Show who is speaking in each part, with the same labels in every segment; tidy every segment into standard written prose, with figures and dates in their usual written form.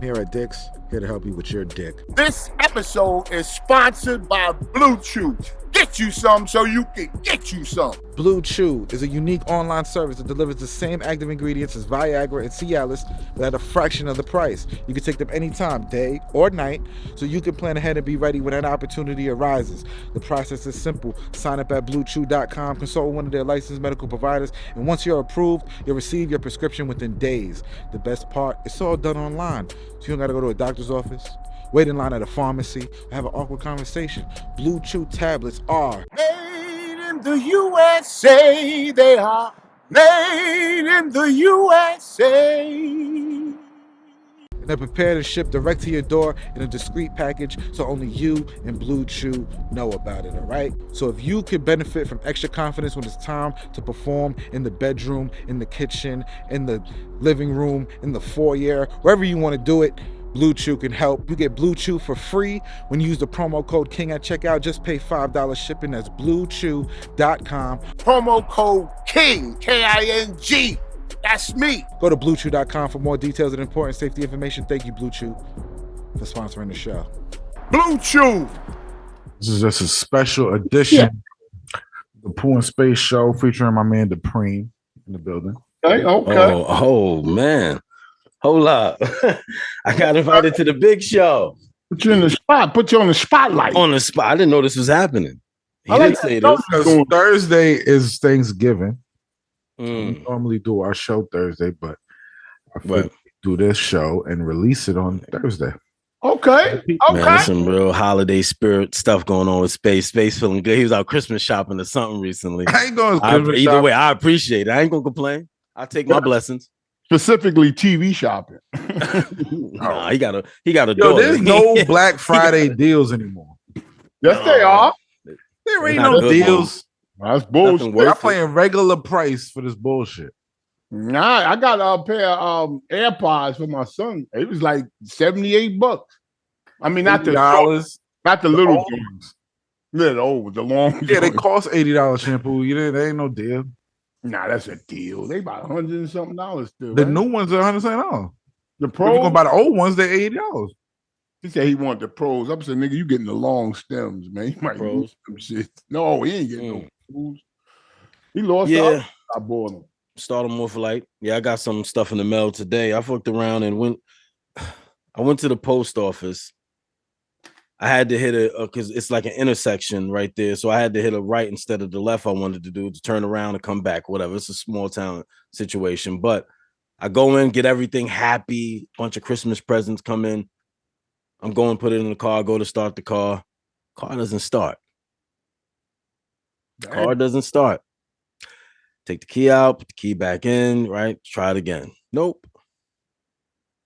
Speaker 1: here at Dick's, here to help you with your dick.
Speaker 2: This episode is sponsored by Blue Chew. Get you some so you can get you some.
Speaker 1: Blue Chew is a unique online service that delivers the same active ingredients as Viagra and Cialis, but at a fraction of the price. You can take them anytime, day or night, so you can plan ahead and be ready when that opportunity arises. The process is simple. Sign up at bluechew.com, consult with one of their licensed medical providers, and once you're approved, you'll receive your prescription within days. The best part, it's all done online, so you don't gotta go to a doctor's office, wait in line at a pharmacy, or have an awkward conversation. Blue Chew tablets are
Speaker 2: made in the USA. They are made in the USA.
Speaker 1: and they're prepared to ship direct to your door in a discreet package, so only you and Blue Chew know about it, all right? So if you can benefit from extra confidence when it's time to perform in the bedroom, in the kitchen, in the living room, in the foyer, wherever you want to do it, Blue Chew can help. You get Blue Chew for free when you use the promo code KING at checkout. Just pay $5 shipping. That's bluechew.com.
Speaker 2: Promo code KING, K-I-N-G. That's me.
Speaker 1: Go to bluechew.com for more details and important safety information. Thank you, Blue Chew, for sponsoring the show.
Speaker 2: Blue Chew.
Speaker 3: This is just a special edition of the PooNSpaceShow featuring my man Dupreme in the building.
Speaker 2: Okay.
Speaker 4: Oh man. Hold up. I got invited to the big show.
Speaker 2: Put you in the spot. Put you on the spotlight.
Speaker 4: On the spot. I didn't know this was happening. He
Speaker 2: I like
Speaker 4: didn't say
Speaker 2: that.
Speaker 4: this.
Speaker 3: Because Thursday is Thanksgiving.
Speaker 4: Mm.
Speaker 3: We normally do our show Thursday, but I
Speaker 4: Right.
Speaker 3: figured do this show and release it on Thursday.
Speaker 2: Okay.
Speaker 4: Man, there's some real holiday spirit stuff going on with Space. Space feeling good. He was out Christmas shopping or something recently.
Speaker 3: I ain't going
Speaker 4: Either way, I appreciate it. I ain't gonna complain. I take my blessings.
Speaker 2: Specifically TV shopping.
Speaker 4: Nah, he got a
Speaker 3: Yo,
Speaker 4: daughter.
Speaker 3: there's no Black Friday deals anymore.
Speaker 2: Yes, they are.
Speaker 3: There ain't
Speaker 4: Not
Speaker 3: no
Speaker 4: good,
Speaker 3: deals.
Speaker 2: That's bullshit.
Speaker 4: worth
Speaker 3: I'm
Speaker 4: it.
Speaker 3: paying regular price for this bullshit.
Speaker 2: Nah, I got a pair of AirPods for my son. It was like $78. I mean, not the
Speaker 3: $80.
Speaker 2: not the little
Speaker 3: old
Speaker 2: ones. The long.
Speaker 3: Yeah, they
Speaker 2: joints.
Speaker 3: cost $80 shampoo. There ain't no deal.
Speaker 2: Nah, that's a deal. They about $100 and something still.
Speaker 3: The
Speaker 2: right?
Speaker 3: new ones are $100.
Speaker 2: The
Speaker 3: If you're gonna
Speaker 2: pros.
Speaker 3: buy the old ones, they're $80.
Speaker 2: He said he wanted the pros. I'm saying, nigga, you getting the long stems, man. You might
Speaker 4: Pros.
Speaker 2: lose some shit. No, he ain't getting no
Speaker 4: Mm.
Speaker 2: pros. He lost
Speaker 4: Yeah.
Speaker 2: out. I bought them.
Speaker 4: Start them off light. Yeah, I got some stuff in the mail today. I fucked around and went. I went to the post office. I had to hit because it's like an intersection right there. So I had to hit a right instead of the left I wanted to do to turn around and come back, whatever. It's a small town situation. But I go in, get everything happy, bunch of Christmas presents come in. I'm going, put it in the car, go to start the car. Car doesn't start. Car doesn't start. Take the key out, put the key back in, right? Try it again. Nope.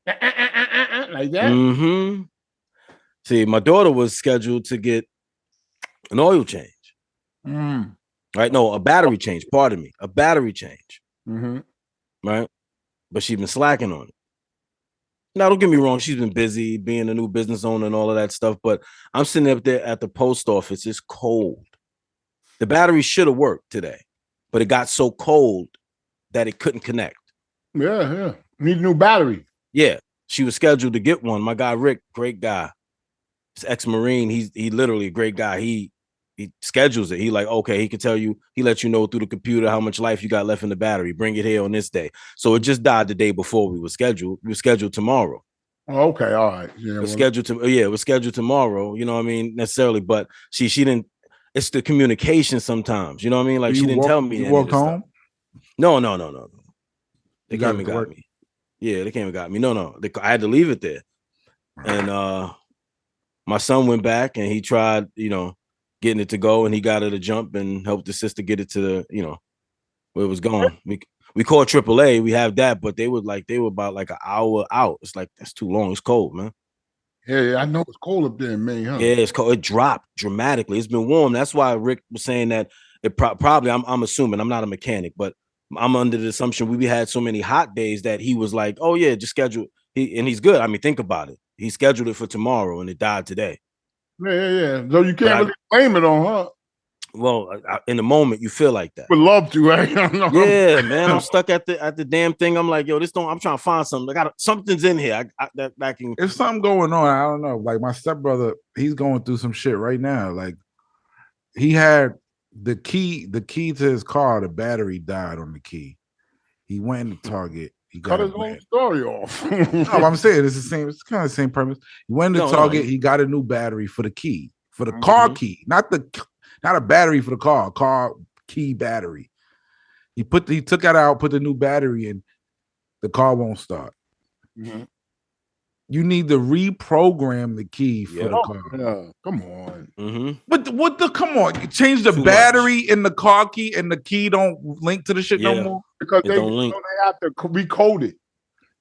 Speaker 2: Like that.
Speaker 4: Mm-hmm. See, my daughter was scheduled to get an oil change,
Speaker 2: Mm.
Speaker 4: right? No, a battery change. Pardon me, a battery change,
Speaker 2: Mm-hmm.
Speaker 4: right? But she's been slacking on it. Now, don't get me wrong. She's been busy being a new business owner and all of that stuff. But I'm sitting up there at the post office. It's cold. The battery should have worked today, but it got so cold that it couldn't connect.
Speaker 2: Yeah. Need a new battery.
Speaker 4: Yeah, she was scheduled to get one. My guy Rick, great guy. He's ex-Marine. He literally a great guy. He schedules it. He like, okay, he can tell you, he lets you know through the computer how much life you got left in the battery. Bring it here on this day. So it just died the day before we were scheduled. We were scheduled tomorrow.
Speaker 2: Oh, okay, all right. Yeah,
Speaker 4: It was scheduled tomorrow, you know what I mean? Necessarily, but she didn't, it's the communication sometimes, you know what I mean? Like she didn't tell me.
Speaker 3: You walked home?
Speaker 4: No. They
Speaker 3: You got
Speaker 4: came and
Speaker 3: to
Speaker 4: got
Speaker 3: work?
Speaker 4: me. Yeah, they came and got me. No. I had to leave it there. And my son went back and he tried, getting it to go, and he got it to jump and helped the sister get it to the, where it was going. We called AAA. We have that, but they were about like an hour out. It's like, that's too long. It's cold, man.
Speaker 2: Yeah, I know it's cold up there in Maine, huh?
Speaker 4: Yeah, it's cold. It dropped dramatically. It's been warm. That's why Rick was saying that it probably. I'm assuming. I'm not a mechanic, but I'm under the assumption we had so many hot days that he was like, "Oh yeah, just schedule." He's good. I mean, think about it. He scheduled it for tomorrow, and it died today.
Speaker 2: Yeah. So you can't really blame it on her.
Speaker 4: Well, in the moment, you feel like that.
Speaker 2: Would love to, right?
Speaker 4: Yeah, man. I'm stuck at the damn thing. I'm like, yo, this don't. I'm trying to find something. Something's in here. That can.
Speaker 3: If something going on, I don't know. Like my stepbrother, he's going through some shit right now. Like he had the key to his car. The battery died on the key. He went into Target. He got
Speaker 2: Cut his own story off.
Speaker 3: No, I'm saying it's the same. It's kind of the same premise. He went to Target. He got a new battery for the key, for the car key, not a battery for the car key battery. He took that out, put the new battery in. The car won't start.
Speaker 2: Mm-hmm.
Speaker 3: You need to reprogram the key for the car.
Speaker 2: Yeah, come on.
Speaker 3: Mm-hmm. Come on. You change the battery in the car key and the key don't link to the shit no more?
Speaker 2: Because they have to recode it.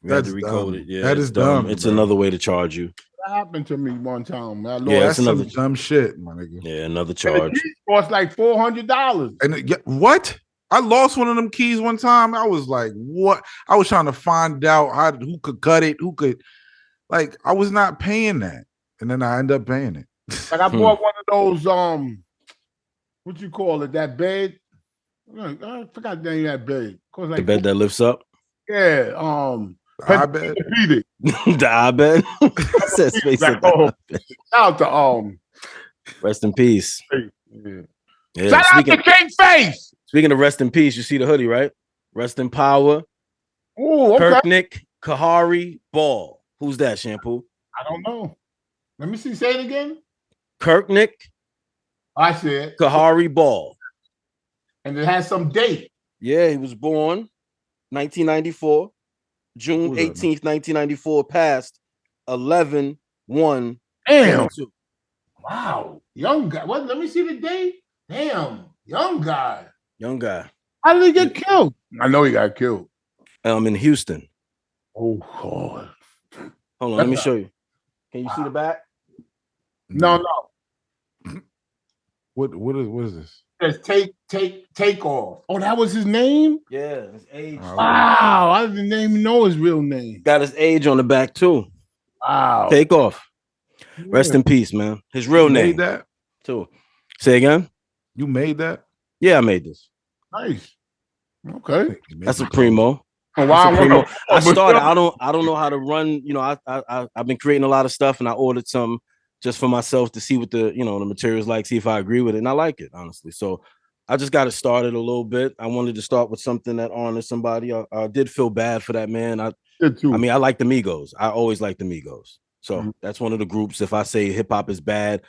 Speaker 4: You have to recode it. Yeah,
Speaker 3: that is dumb.
Speaker 4: It's another way to charge you.
Speaker 2: That happened to me one time.
Speaker 3: That's another dumb shit, my nigga.
Speaker 4: Yeah, another charge.
Speaker 2: It cost like $400.
Speaker 3: And what? I lost one of them keys one time. I was like, what? I was trying to find out who could cut it, who could. Like, I was not paying that. And then I ended up paying it.
Speaker 2: Like, I bought one of those, what you call it, that bed? I forgot the name of that bed. Like,
Speaker 4: the bed that lifts up?
Speaker 2: Yeah.
Speaker 3: The eye bed?
Speaker 4: The eye bed?
Speaker 2: Shout out to,
Speaker 4: rest in peace.
Speaker 2: Yeah. Shout out to King Face!
Speaker 4: Speaking of rest in peace, you see the hoodie, right? Rest in power.
Speaker 2: Ooh, okay.
Speaker 4: Kirknick, Kahari, Ball. Who's that, Shampoo?
Speaker 2: I don't know. Let me see. Say it again.
Speaker 4: Kirknick.
Speaker 2: I see it.
Speaker 4: Kahari Ball.
Speaker 2: And it has some date.
Speaker 4: Yeah, he was born 1994. June 18th, 1994. Passed 11/1.
Speaker 2: Damn. Wow. Young guy. What? Let me see the date. Damn. Young guy.
Speaker 4: Young guy.
Speaker 2: How did he get killed? I know he got killed.
Speaker 4: In Houston.
Speaker 2: Oh, God.
Speaker 4: Hold on, let me show you. Can you see the back?
Speaker 2: No.
Speaker 3: What is this?
Speaker 2: It says take off. Oh, that was his name?
Speaker 4: Yeah, his age.
Speaker 2: Wow, I didn't even know his real name.
Speaker 4: Got his age on the back too.
Speaker 2: Wow.
Speaker 4: Take off. Yeah. Rest in peace, man. His real name.
Speaker 3: Made that?
Speaker 4: Too. Say again?
Speaker 3: You made that?
Speaker 4: Yeah, I made this.
Speaker 2: Nice. Okay.
Speaker 4: That's a primo.
Speaker 2: Oh, wow.
Speaker 4: I started. I don't know how to run. You know, I've been creating a lot of stuff, and I ordered some just for myself to see what the material's like, see if I agree with it, and I like it honestly. So I just got it started a little bit. I wanted to start with something that honors somebody. I did feel bad for that man. I mean, I like the Migos. I always like the Migos. So that's one of the groups. If I say hip hop is bad,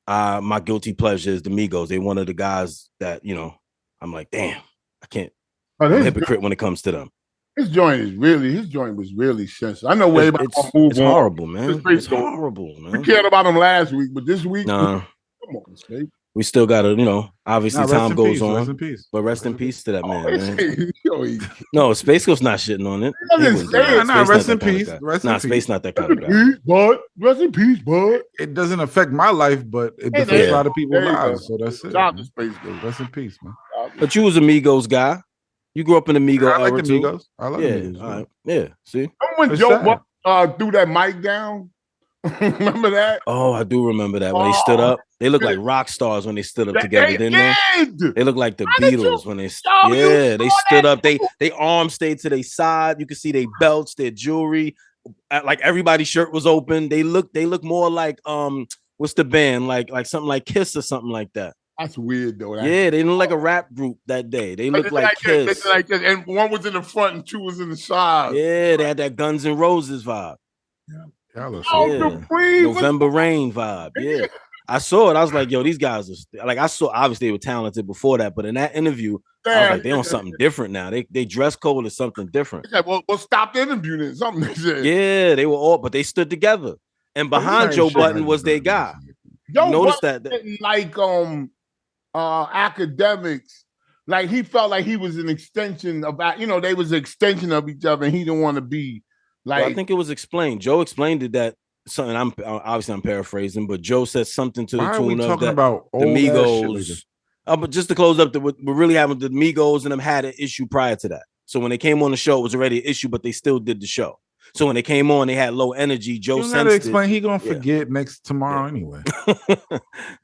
Speaker 4: my guilty pleasure is the Migos. They one of the guys that I'm like, damn, I can't. I'm a hypocrite when it comes to them.
Speaker 2: His joint was really sensitive. I know way about
Speaker 4: it's horrible, man. It's horrible, man.
Speaker 2: We cared about him last week, but this week,
Speaker 4: nah.
Speaker 2: Come on, Space.
Speaker 4: We still gotta, obviously time goes on.
Speaker 3: Rest in peace.
Speaker 4: But rest in peace to that man. No, Space Ghost's not shitting on it.
Speaker 3: Rest in peace.
Speaker 4: Space not that kind of guy.
Speaker 2: But rest in peace, bud.
Speaker 3: It doesn't affect my life, but it affects a lot of people's lives. So that's it. Rest in peace, man.
Speaker 4: But you was a Migos guy. You grew up in the Migos era
Speaker 3: I like the
Speaker 4: too.
Speaker 3: Migos. I love Migos.
Speaker 4: All right. Yeah. See?
Speaker 2: When Joe threw that mic down. Remember that?
Speaker 4: Oh, I do remember that. When they stood up, they looked like rock stars when they stood up together, didn't they? They looked like the Beatles when they they stood up. They arms stayed to their side. You could see their belts, their jewelry. Like everybody's shirt was open. They look more like what's the band? Like something like Kiss or something like that.
Speaker 2: That's weird though.
Speaker 4: They didn't look like a rap group that day. They looked like Kiss.
Speaker 2: And one was in the front and two was in the side.
Speaker 4: Yeah, they had that Guns N' Roses vibe.
Speaker 2: Dupreme,
Speaker 4: November Rain vibe. Yeah. I saw it. I was like, yo, these guys are like, I saw obviously they were talented before that, but in that interview, I was like, they on something different now. They dress code is something different.
Speaker 2: Well, stop the interview then. Something they said.
Speaker 4: Yeah, they were all, but they stood together. And behind Joe Budden was their guy.
Speaker 2: Joe noticed that didn't like academics. Like he felt like he was an extension of they was an extension of each other, and he didn't want to be like.
Speaker 4: Well, I think it was explained. Joe explained it that something. I'm paraphrasing, but Joe said something to the tune of that
Speaker 3: about
Speaker 4: the Migos. But just to close up, we're really having the Migos and them had an issue prior to that. So when they came on the show, it was already an issue, but they still did the show. So when they came on, they had low energy. Joe sensed
Speaker 3: explain. He gonna forget tomorrow anyway.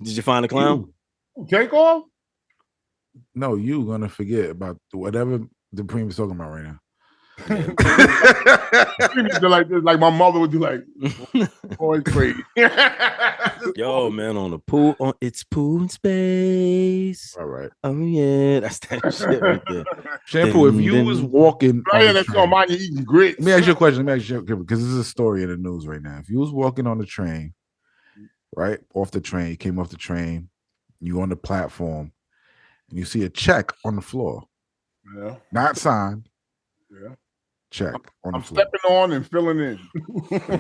Speaker 4: Did you find the clown?
Speaker 2: Take off?
Speaker 3: No, you're gonna forget about whatever Dupreme is talking about right now.
Speaker 2: Like this, like my mother would do, like, boy, crazy.
Speaker 4: Yo, man, on the pool, it's Pooh in space.
Speaker 3: All right.
Speaker 4: Oh yeah, that's that shit right there.
Speaker 3: Shampoo, if you was walking on the train,
Speaker 2: mind you eating grits.
Speaker 3: let me ask you a question. Because this is a story in the news right now. If you was walking on the train, right, off the train, you came off the train, you on the platform, and you see a check on the floor.
Speaker 2: Yeah.
Speaker 3: Not signed.
Speaker 2: Yeah.
Speaker 3: Check on the floor.
Speaker 2: I'm stepping on and filling in.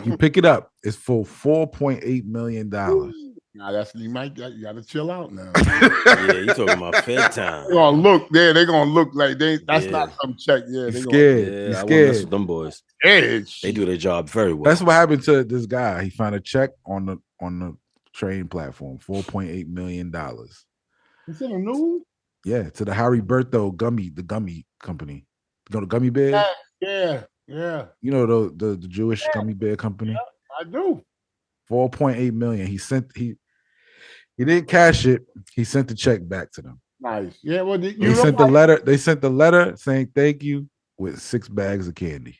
Speaker 3: You pick it up. It's for $4.8 million.
Speaker 2: Now you gotta chill out now.
Speaker 4: Yeah, you talking about Fed time.
Speaker 2: They're gonna look there. They're gonna look like that's not some check. Yeah,
Speaker 3: they're scared.
Speaker 4: Yeah, I won't
Speaker 3: scared.
Speaker 4: mess with them boys.
Speaker 2: Scared.
Speaker 4: They do their job very well.
Speaker 3: That's what happened to this guy. He found a check on the train platform, $4.8 million.
Speaker 2: Is it a news?
Speaker 3: Yeah, to the Harry Bertho gummy company. You know the gummy bears?
Speaker 2: Yeah.
Speaker 3: You know the Jewish gummy bear company?
Speaker 2: Yeah, I do.
Speaker 3: 4.8 million. He didn't cash it. He sent the check back to them.
Speaker 2: Nice. Yeah, well, they
Speaker 3: sent the letter. They sent the letter saying thank you with 6 bags of candy.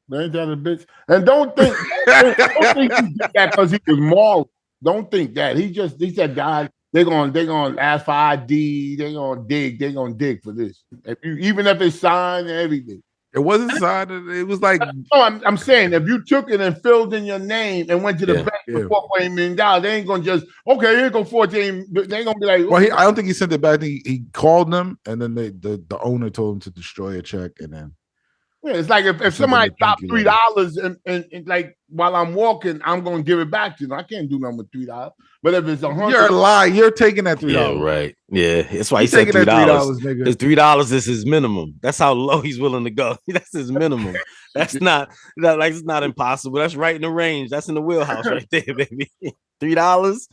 Speaker 2: They ain't that a bitch. And don't think he did that because he was moral. Don't think that. He said, guys, they're gonna ask for ID, they're gonna dig for this. Even if it's signed and everything.
Speaker 3: It wasn't signed. It was like
Speaker 2: I'm saying if you took it and filled in your name and went to the bank for $4.8 million, they ain't gonna just here go 14. They ain't gonna be like,
Speaker 3: well, I don't think he sent it back. He called them and then the owner told him to destroy a check and then.
Speaker 2: Yeah, it's like if somebody dropped $3 and like while I'm walking, I'm gonna give it back to them. I can't do nothing with $3. But if it's $100,
Speaker 3: you're a lie. You're taking that $3.
Speaker 4: Yeah, right. Yeah, that's why he said $3. His $3 is his minimum. That's how low he's willing to go. That's his minimum. That's not it's not impossible. That's right in the range. That's in the wheelhouse right there, baby. $3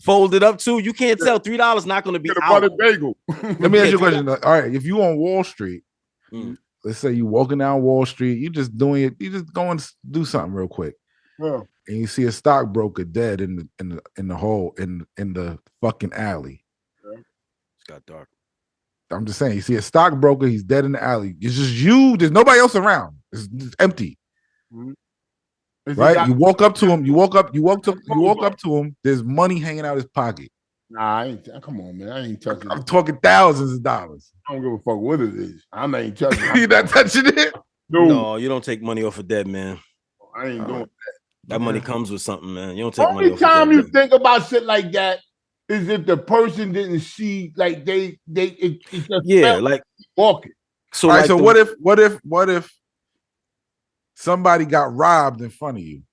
Speaker 4: folded up too. You can't tell $3 not going to be out.
Speaker 2: Bagel.
Speaker 3: Let me ask you a question. All right, if you on Wall Street. Let's say you're walking down Wall Street, you just doing it, you just going to do something real quick.
Speaker 2: Yeah.
Speaker 3: And you see a stockbroker dead in the hole in the fucking alley.
Speaker 2: Yeah.
Speaker 4: It's got dark.
Speaker 3: I'm just saying, you see a stockbroker, he's dead in the alley. It's just you, there's nobody else around. It's empty. Mm-hmm. Right? You walk up to him, you walk up to him, there's money hanging out his pocket.
Speaker 2: Nah, I ain't. Come on, man. I ain't touching.
Speaker 3: I'm talking thousands of dollars.
Speaker 2: I don't give a fuck what it is. I ain't touching it.
Speaker 3: You're not touching it?
Speaker 4: No, you don't take money off a dead man.
Speaker 2: I ain't doing that.
Speaker 4: That money comes with something, man. You don't take money off
Speaker 2: a dead man. Only time you think about shit like that is if the person didn't see, like it just
Speaker 4: like
Speaker 2: walking.
Speaker 3: So, right, so what if somebody got robbed in front of you?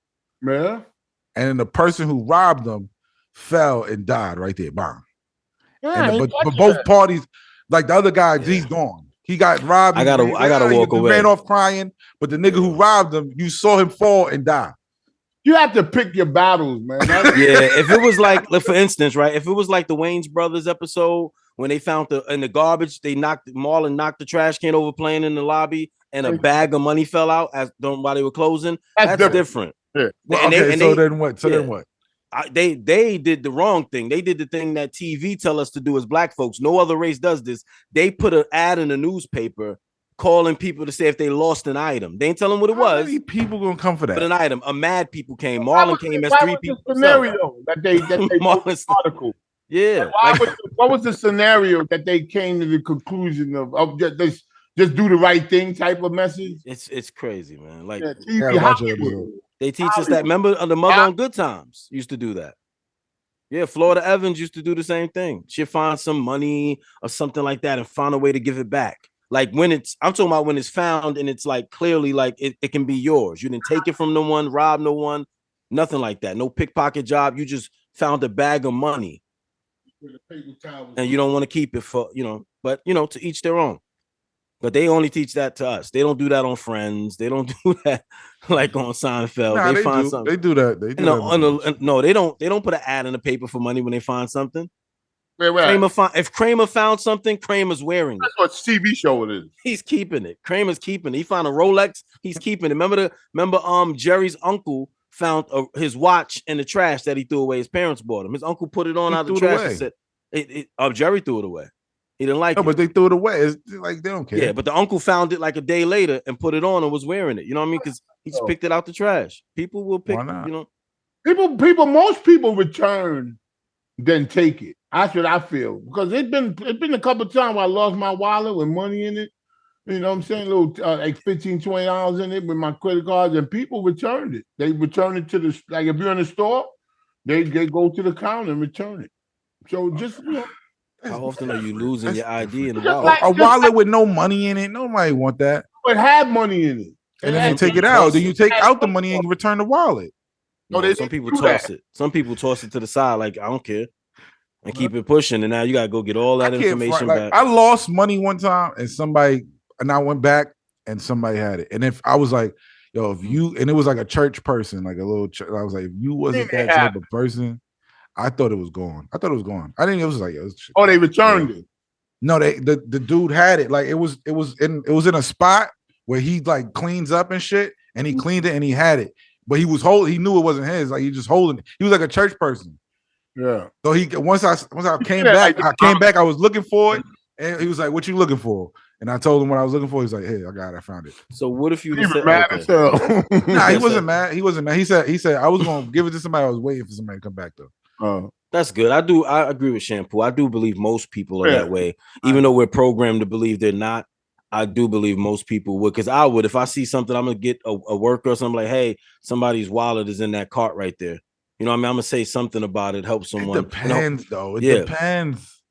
Speaker 2: Yeah.
Speaker 3: And then the person who robbed them fell and died right there. Bang.
Speaker 2: Yeah,
Speaker 3: but both parties, like the other guy, he's gone. He got robbed.
Speaker 4: I gotta walk away.
Speaker 3: Ran off crying, but the nigga who robbed him, you saw him fall and die.
Speaker 2: You have to pick your battles, man.
Speaker 4: If it was like, for instance, right? If it was like the Wayans Brothers episode when they found in the garbage, Marlon knocked the trash can over playing in the lobby, and a bag of money fell out while they were closing. That's different.
Speaker 3: Yeah. Well, then what? Then what?
Speaker 4: They did the wrong thing. They did the thing that TV tell us to do as black folks. No other race does this. They put an ad in the newspaper calling people to say if they lost an item. They ain't telling what it was.
Speaker 3: How many people gonna come for that?
Speaker 4: But an item. A mad people came. Marlon came as 3 people.
Speaker 2: Scenario that they Marlon article.
Speaker 4: Yeah.
Speaker 2: What was the scenario that they came to the conclusion of just do the right thing type of message?
Speaker 4: It's crazy, man. Like
Speaker 2: they
Speaker 4: teach us that. Remember the Mother on Good Times used to do that. Yeah, Florida Evans used to do the same thing. She'd find some money or something like that and find a way to give it back. Like I'm talking about when it's found and it's like clearly like it can be yours. You didn't take it from no one, rob no one, nothing like that. No pickpocket job. You just found a bag of money. And you don't want to keep it for, but to each their own. But they only teach that to us. They don't do that on Friends. They don't do that like on Seinfeld.
Speaker 3: Nah,
Speaker 4: they find something.
Speaker 3: They do that. They do that.
Speaker 4: No, they don't. They don't put an ad in the paper for money when they find something.
Speaker 2: Wait.
Speaker 4: If Kramer found something, Kramer's wearing it.
Speaker 2: That's what TV show it is.
Speaker 4: He's keeping it. Kramer's keeping it. He found a Rolex. He's keeping it. Remember Jerry's uncle found his watch in the trash that he threw away. His parents bought him. His uncle put it on out of the trash and said, Jerry threw it away. He didn't like
Speaker 3: No,
Speaker 4: it.
Speaker 3: but they threw it away. It's like they don't care.
Speaker 4: Yeah, but the uncle found it like a day later and put it on and was wearing it. You know what I mean? Because he just picked it out the trash. People will pick,
Speaker 3: Why not?
Speaker 4: you know.
Speaker 2: Most people return than take it. That's what I feel. Because it's been a couple of times where I lost my wallet with money in it. You know what I'm saying? A little like $15, $20 in it with my credit cards, and people returned it. They return it to the, like if you're in the store, they go to the counter and return it. So just, you know.
Speaker 4: How often are you losing your ID in the
Speaker 2: Just
Speaker 4: wallet?
Speaker 3: A wallet with no money in it. Nobody want that.
Speaker 2: It had money in it.
Speaker 3: And then they take it out. Then you take out the money and return the wallet.
Speaker 4: No, some people toss it. Some people toss it to the side, like I don't care, and keep it pushing. And now you gotta go get all that information back.
Speaker 3: I lost money one time, and I went back, and somebody had it. And if I was like, yo, if you, and it was like a church person, like a little church, I was like, if you wasn't that type of person, I thought it was gone. I didn't. It was like,
Speaker 2: they returned it.
Speaker 3: No, the dude had it. Like it was in a spot where he like cleans up and shit, and he cleaned it and he had it. But he knew it wasn't his. Like he just holding it. He was like a church person.
Speaker 2: Yeah.
Speaker 3: So once I came back, I was looking for it, and he was like, "What you looking for?" And I told him what I was looking for. He's like, "Hey, I found it."
Speaker 4: So what if you
Speaker 2: were mad as hell?
Speaker 3: Nah, he wasn't mad. He wasn't mad. He said I was gonna give it to somebody. I was waiting for somebody to come back though.
Speaker 4: That's good. I agree with Shampoo. I do believe most people are that way, even though we're programmed to believe they're not. I do believe most people would, because I would, if I see something, I'm gonna get a worker or something, like, hey, somebody's wallet is in that cart right there. You know what I mean? I'm gonna say something about it, help someone.
Speaker 3: It depends, though. It depends.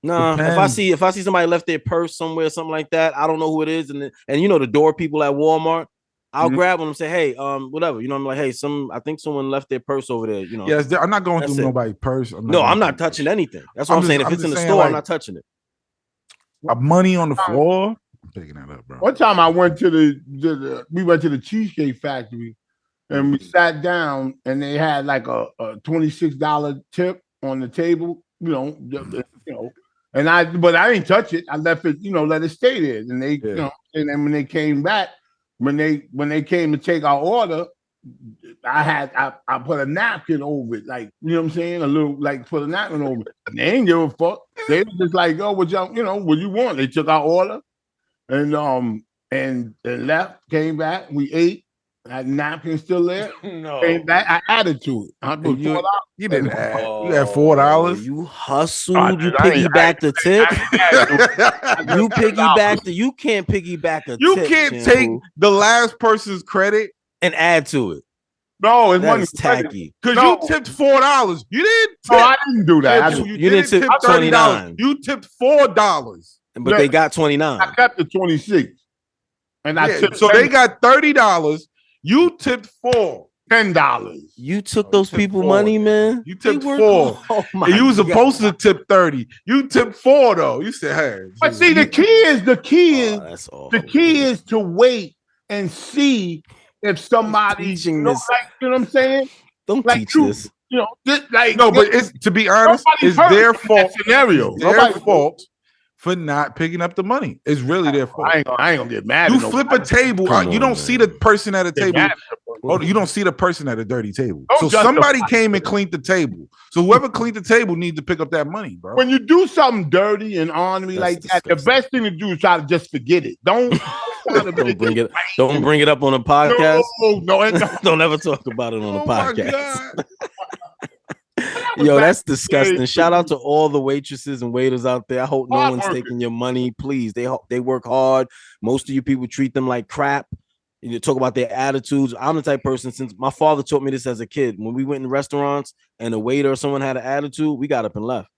Speaker 4: Nah, depends. If I see somebody left their purse somewhere, something like that, I don't know who it is, and you know the door people at Walmart, I'll grab them and say, hey, whatever. You know, I'm like, hey, I think someone left their purse over there. You know,
Speaker 3: yes, I'm not going through nobody's purse.
Speaker 4: I'm not touching anything. That's what I'm saying. If it's in the store, like, I'm not touching it.
Speaker 3: Money on the floor. I'm picking that up, bro.
Speaker 2: One time I went to we went to the Cheesecake Factory, and we sat down, and they had like a $26 tip on the table, and I didn't touch it. I left it, let it stay there. And they, and then when they came back, when they came to take our order, I put a napkin over it, like, you know what I'm saying? A little, like, put a napkin over it. And they ain't give a fuck. They was just like, oh, what you want? They took our order. And left, came back, we ate. That napkin still there.
Speaker 4: No.
Speaker 2: Came back, I added to it. I put $4.
Speaker 3: You didn't add. You had $4.
Speaker 4: You hustled. You piggyback the tip. You piggyback the. You can't piggyback a.
Speaker 3: You
Speaker 4: tip,
Speaker 3: can't
Speaker 4: Shampoo,
Speaker 3: take the last person's credit
Speaker 4: and add to it.
Speaker 2: No, it's money
Speaker 4: tacky.
Speaker 3: Because you tipped $4. You didn't.
Speaker 2: No, I didn't do that.
Speaker 3: You didn't tip $30. You tipped $4.
Speaker 4: But they got 29.
Speaker 2: I kept the 26. And I tipped
Speaker 3: so $10. They got $30. You tipped
Speaker 2: $10.
Speaker 4: You took those people money, man.
Speaker 3: You tipped $4. Oh my you was supposed to tip 30. You tipped $4 though. You said, hey.
Speaker 2: But see, the key is to wait and see if somebody,
Speaker 4: this.
Speaker 2: Like, you know what I'm saying?
Speaker 4: Don't like teach this.
Speaker 2: No,
Speaker 3: but it's, to be honest, it's their fault.
Speaker 2: Scenario.
Speaker 3: It's their fault for not picking up the money. It's really their fault.
Speaker 2: I ain't gonna get mad.
Speaker 3: You flip a table. You don't see the person at a table. You don't see the person at a dirty table. So somebody came and cleaned the table. So whoever cleaned the table needs to pick up that money, bro.
Speaker 2: When you do something dirty and ornery like that, the best thing to do is try to just forget it. Don't
Speaker 4: bring it. Don't bring it up on a podcast.
Speaker 2: No.
Speaker 4: Don't ever talk about it on a podcast. Yo, that's disgusting. Shout out to all the waitresses and waiters out there. I hope no one's taking your money. Please, they work hard. Most of you people treat them like crap. You talk about their attitudes. I'm the type of person, since my father taught me this as a kid. When we went in restaurants and a waiter or someone had an attitude, we got up and left.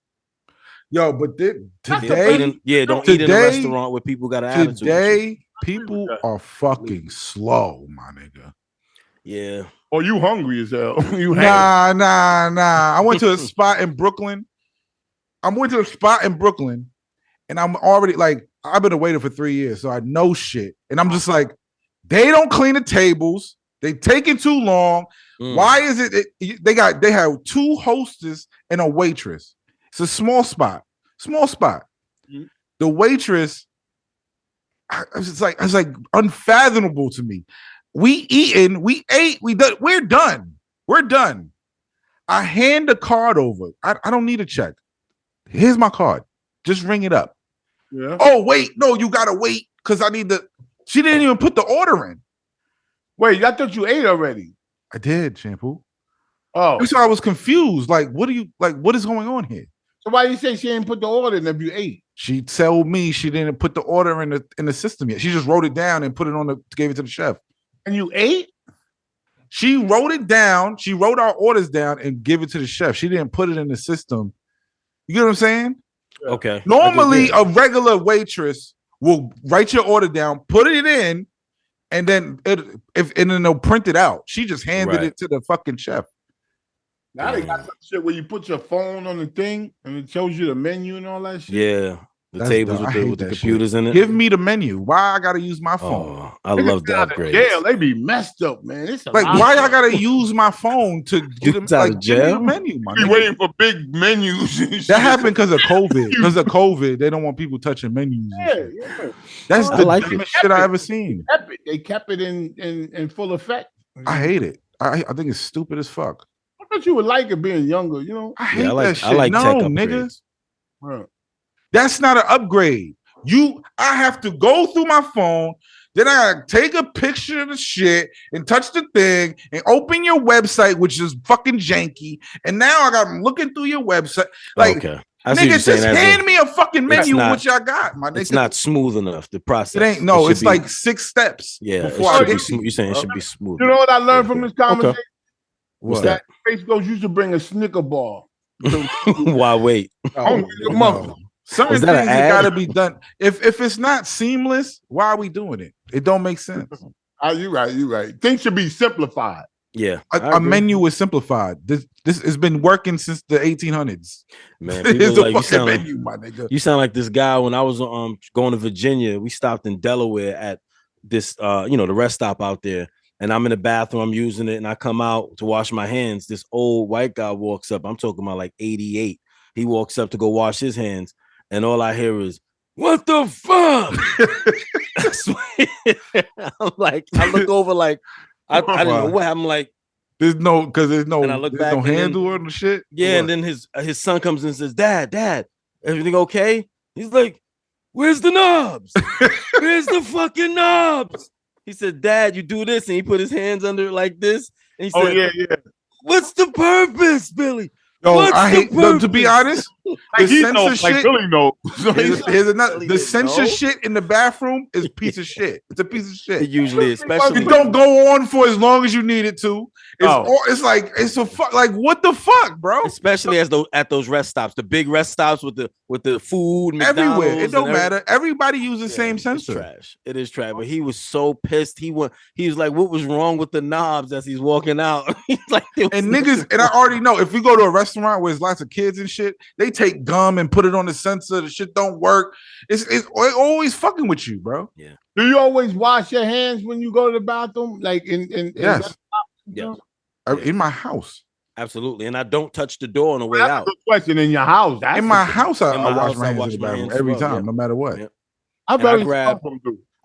Speaker 3: Yo, but today,
Speaker 4: don't eat in a restaurant where people got an attitude.
Speaker 3: Today, people are fucking slow, my nigga.
Speaker 4: Yeah.
Speaker 2: Or you hungry as hell.
Speaker 3: Nah. I went to a spot in Brooklyn. And I'm already like, I've been a waiter for 3 years, so I know shit. And I'm just like, they don't clean the tables. They taking too long. Why is it? They have 2 hostess and a waitress. It's a small spot. The waitress, it's like unfathomable to me. We ate, we're done. I hand the card over. I don't need a check. Here's my card. Just ring it up.
Speaker 2: Yeah.
Speaker 3: Oh, wait. No, you got to wait because I need the. She didn't even put the order in.
Speaker 2: Wait, I thought you ate already.
Speaker 3: I did, Shampoo.
Speaker 2: Oh.
Speaker 3: That's why I was confused. Like, what is going on here?
Speaker 2: So why you say she didn't put the order in if you ate?
Speaker 3: She told me she didn't put the order in the system yet. She just wrote it down and put it gave it to the chef.
Speaker 2: And you ate?
Speaker 3: She wrote it down. She wrote our orders down and give it to the chef. She didn't put it in the system. You get what I'm saying?
Speaker 4: Okay.
Speaker 3: Normally, a regular waitress will write your order down, put it in, and then then they'll print it out. She just handed it to the fucking chef.
Speaker 2: Now they got some shit where you put your phone on the thing and it shows you the menu and all that shit.
Speaker 4: Yeah. The tables with the computers in it.
Speaker 3: Give me the menu. Why I gotta use my phone?
Speaker 4: Oh, I love the upgrades.
Speaker 2: Yeah, they be messed up, man. It's
Speaker 3: like why I gotta use my phone to get them
Speaker 4: out of jail?
Speaker 3: Menu, man.
Speaker 2: You waiting for big menus.
Speaker 3: That happened because of COVID. Because of COVID, they don't want people touching menus.
Speaker 2: Yeah.
Speaker 3: That's the dumbest shit I ever seen.
Speaker 2: They kept it in full effect.
Speaker 3: I hate it. I think it's stupid as fuck.
Speaker 2: I thought you would like it being younger, you know.
Speaker 3: I hate that shit.
Speaker 4: I like
Speaker 3: no,
Speaker 4: tech
Speaker 3: nigga.
Speaker 2: Right.
Speaker 3: That's not an upgrade. I have to go through my phone, then I gotta take a picture of the shit and touch the thing and open your website, which is fucking janky. And now I got looking through your website. Like,
Speaker 4: okay.
Speaker 3: Nigga, just hand me a fucking menu of what y'all got, my nigga.
Speaker 4: It's not smooth enough. The process.
Speaker 3: It ain't. No, it's like 6 steps.
Speaker 4: Yeah,
Speaker 3: before I get
Speaker 4: you're saying it should be smooth.
Speaker 2: You know what I learned from this conversation?
Speaker 4: Okay. What's that?
Speaker 2: Face goes used to bring a Snicker bar.
Speaker 4: Why wait?
Speaker 3: Certain things that gotta be done. If it's not seamless, why are we doing it? It don't make sense.
Speaker 2: You're right. Things should be simplified.
Speaker 4: Yeah,
Speaker 3: a menu is simplified. This has been working since the 1800s.
Speaker 4: Man, people like,
Speaker 3: menu, my nigga.
Speaker 4: You sound like this guy when I was going to Virginia. We stopped in Delaware at this the rest stop out there, and I'm in the bathroom. I'm using it, and I come out to wash my hands. This old white guy walks up. I'm talking about like 88. He walks up to go wash his hands. And all I hear is, "What the fuck?" I'm like, I look over like, I didn't know what. I'm like,
Speaker 3: there's no
Speaker 4: and I look back,
Speaker 3: no handle or the shit.
Speaker 4: Yeah, and then his son comes in and says, Dad, everything okay? He's like, "Where's the knobs? Where's the fucking knobs?" He said, "Dad, you do this," and he put his hands under it like this. And he said,
Speaker 2: "Oh yeah.
Speaker 4: What's the purpose, Billy?"
Speaker 3: Yo, I hate. No, to be honest,
Speaker 2: like he knows, like Billy knows.
Speaker 3: Here's another. The censor shit in the bathroom is a piece of shit. It's a piece of shit.
Speaker 4: Usually, especially,
Speaker 3: it don't go on for as long as you need it to. It's like it's a fuck. Like what the fuck, bro?
Speaker 4: Especially at those rest stops, the big rest stops with the food McDonald's,
Speaker 3: everywhere. It don't matter. Everybody uses the same sensor.
Speaker 4: Trash. It is trash. But he was so pissed. He was like, "What was wrong with the knobs?" As he's walking out, he's like,
Speaker 3: and niggas. And I already know if we go to a restaurant where there's lots of kids and shit, they take gum and put it on the sensor. The shit don't work. It's always fucking with you, bro.
Speaker 4: Yeah.
Speaker 2: Do you always wash your hands when you go to the bathroom? Like
Speaker 3: yes.
Speaker 2: Yeah.
Speaker 3: In my house.
Speaker 4: Absolutely. And I don't touch the door on the way
Speaker 2: That's
Speaker 4: out.
Speaker 2: a good question. In your house.
Speaker 3: In my house, I wash my hands in the bathroom every time, no matter what.
Speaker 4: Yeah.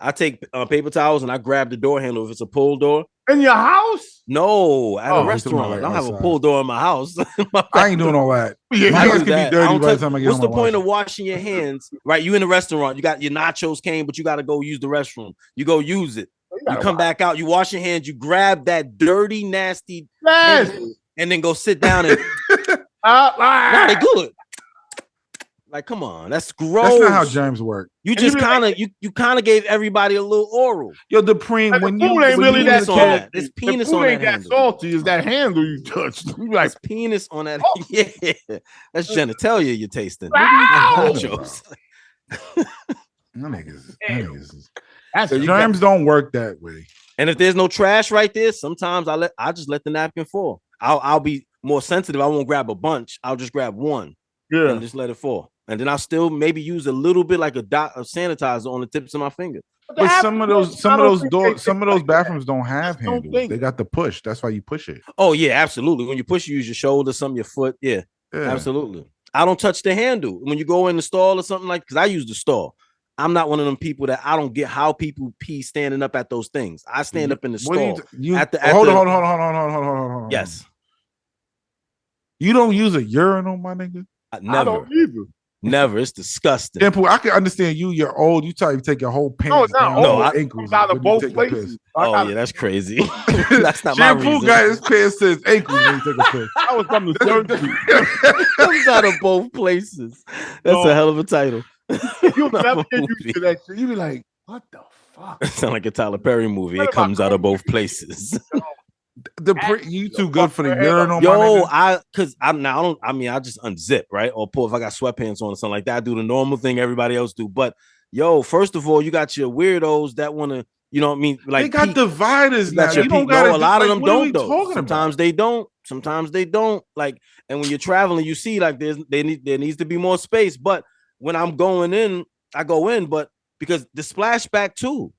Speaker 2: I
Speaker 4: take paper towels and I grab the door handle if it's a pull door.
Speaker 2: In your house?
Speaker 4: No, at a restaurant. I don't have a pull door in my house.
Speaker 3: I ain't doing all that.
Speaker 4: My hands can be dirty by the time I get home. What's the point of washing your hands? Right, you in a restaurant, you got your nachos came, but you got to go use the restroom. You go use it. You come back out, you wash your hands, you grab that dirty, nasty handle, and then go sit down and now they good. Like, come on, that's gross.
Speaker 3: That's not how germs work.
Speaker 4: You just kind of gave everybody a little oral.
Speaker 3: Yo, Dupreme, when you
Speaker 2: ain't really that salty.
Speaker 4: There's penis
Speaker 2: on
Speaker 4: that
Speaker 2: ain't
Speaker 4: handle.
Speaker 2: That salty is that handle you touched. You like
Speaker 4: there's penis on that. Oh. Yeah, that's genitalia you're tasting.
Speaker 3: Nachos. Niggas. Germs don't work that way.
Speaker 4: And if there's no trash right there, sometimes I just let the napkin fall. I'll be more sensitive. I won't grab a bunch. I'll just grab one.
Speaker 2: Yeah,
Speaker 4: and just let it fall. And then I'll still maybe use a little bit like a dot of sanitizer on the tips of my finger.
Speaker 3: But some of those bathrooms don't have handles. They got the push. That's why you push it.
Speaker 4: Oh yeah, absolutely. When you push, you use your shoulder, some of your foot. Yeah, absolutely. I don't touch the handle when you go in the stall or something like. Because I use the stall. I'm not one of them people that I don't get how people pee standing up at those things. I stand up in the stall. Hold on. Yes.
Speaker 3: You don't use a urinal, my nigga?
Speaker 4: Never.
Speaker 2: I don't either.
Speaker 4: Never. It's disgusting.
Speaker 3: Shampoo, I can understand you. You're old. You try to take your whole pants
Speaker 2: No,
Speaker 3: down
Speaker 2: no,
Speaker 3: to
Speaker 2: I-
Speaker 3: your ankles.
Speaker 2: out of
Speaker 3: when you
Speaker 2: both
Speaker 3: take a
Speaker 2: places.
Speaker 3: piss.
Speaker 4: Oh yeah, that's crazy. That's not my
Speaker 3: Shampoo
Speaker 4: reason.
Speaker 3: got his pants to his ankles when he take a piss.
Speaker 2: That was something to search.
Speaker 4: Comes out of both places. That's
Speaker 2: No.
Speaker 4: a hell of a title.
Speaker 2: You'll
Speaker 4: Not
Speaker 2: never
Speaker 4: a
Speaker 2: get used
Speaker 4: movie.
Speaker 2: to that shit. You be like, what the fuck?
Speaker 4: It sounds like a Tyler Perry movie.
Speaker 2: What
Speaker 4: It
Speaker 2: about
Speaker 4: comes out of both places.
Speaker 3: You too good for the urinal, my
Speaker 4: Yo,
Speaker 3: nigga.
Speaker 4: I just unzip, right? Or pull if I got sweatpants on or something like that. I do the normal thing everybody else do. But yo, first of all, you got your weirdos that want to, you know what I mean? Like
Speaker 3: They got
Speaker 4: peek.
Speaker 3: dividers
Speaker 4: You
Speaker 3: now.
Speaker 4: got your
Speaker 3: You don't
Speaker 4: peak.
Speaker 3: got
Speaker 4: No, a lot of them
Speaker 3: what are we
Speaker 4: don't though.
Speaker 3: talking
Speaker 4: Sometimes
Speaker 3: about?
Speaker 4: they don't. Sometimes they don't. Like, and when you're traveling, you see like there needs to be more space. But when I'm going in, I go in, but because the splashback too.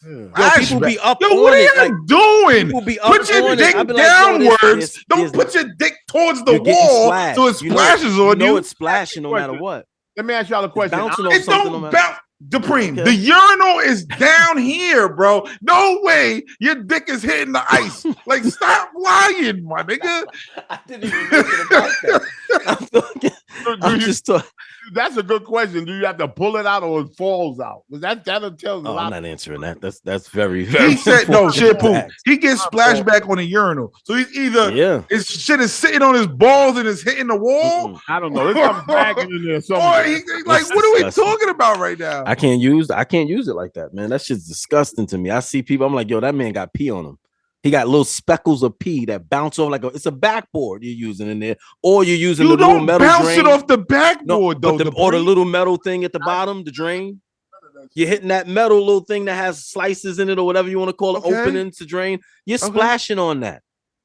Speaker 4: Yo, people be up
Speaker 3: Yo,
Speaker 4: on
Speaker 3: what are
Speaker 4: it.
Speaker 3: y'all
Speaker 4: Like,
Speaker 3: doing?
Speaker 4: people be up
Speaker 3: Put your
Speaker 4: on
Speaker 3: dick
Speaker 4: it. I be like, yo,
Speaker 3: downwards. Don't
Speaker 4: there's-
Speaker 3: put your dick towards the
Speaker 4: you're getting
Speaker 3: wall
Speaker 4: splashed.
Speaker 3: so it
Speaker 4: You know-
Speaker 3: splashes on
Speaker 4: You know
Speaker 3: you.
Speaker 4: it's splashing no matter what.
Speaker 2: Let me ask y'all a question.
Speaker 4: bouncing off
Speaker 3: It
Speaker 4: something no
Speaker 3: don't
Speaker 4: matter-
Speaker 3: bounce. Dupreme,
Speaker 4: Okay.
Speaker 3: the urinal is down here, bro. No way your dick is hitting the ice. Like, stop lying, my nigga.
Speaker 4: I didn't even think about that. I'm just talking.
Speaker 2: That's a good question. Do you have to pull it out or it falls out? Because that'll tell you a
Speaker 4: Oh,
Speaker 2: lot.
Speaker 4: I'm not answering that. That's very, very.
Speaker 3: He said no,
Speaker 4: important
Speaker 3: Shampoo.
Speaker 4: to ask.
Speaker 3: He gets splashed back on the urinal. So he's either
Speaker 4: Yeah.
Speaker 3: his shit is sitting on his balls and is hitting the wall.
Speaker 4: Mm-mm.
Speaker 2: I don't know. There's something dragging in there
Speaker 3: Or
Speaker 2: somewhere.
Speaker 3: like,
Speaker 4: It's
Speaker 3: what are we
Speaker 4: disgusting.
Speaker 3: talking about right now?
Speaker 4: I can't use it like that, man. That shit's disgusting to me. I see people. I'm like, yo, that man got pee on him. He got little speckles of pee that bounce off like it's a backboard you're using in there, or you're using
Speaker 3: You
Speaker 4: the little
Speaker 3: don't
Speaker 4: metal
Speaker 3: bounce
Speaker 4: drain.
Speaker 3: it off the
Speaker 4: No,
Speaker 3: backboard, though.
Speaker 4: but or the little metal thing at the bottom, the drain. You're hitting that metal little thing that has slices in it or whatever you want to call it,
Speaker 3: Okay.
Speaker 4: openings to drain. You're
Speaker 3: Okay.
Speaker 4: splashing on that.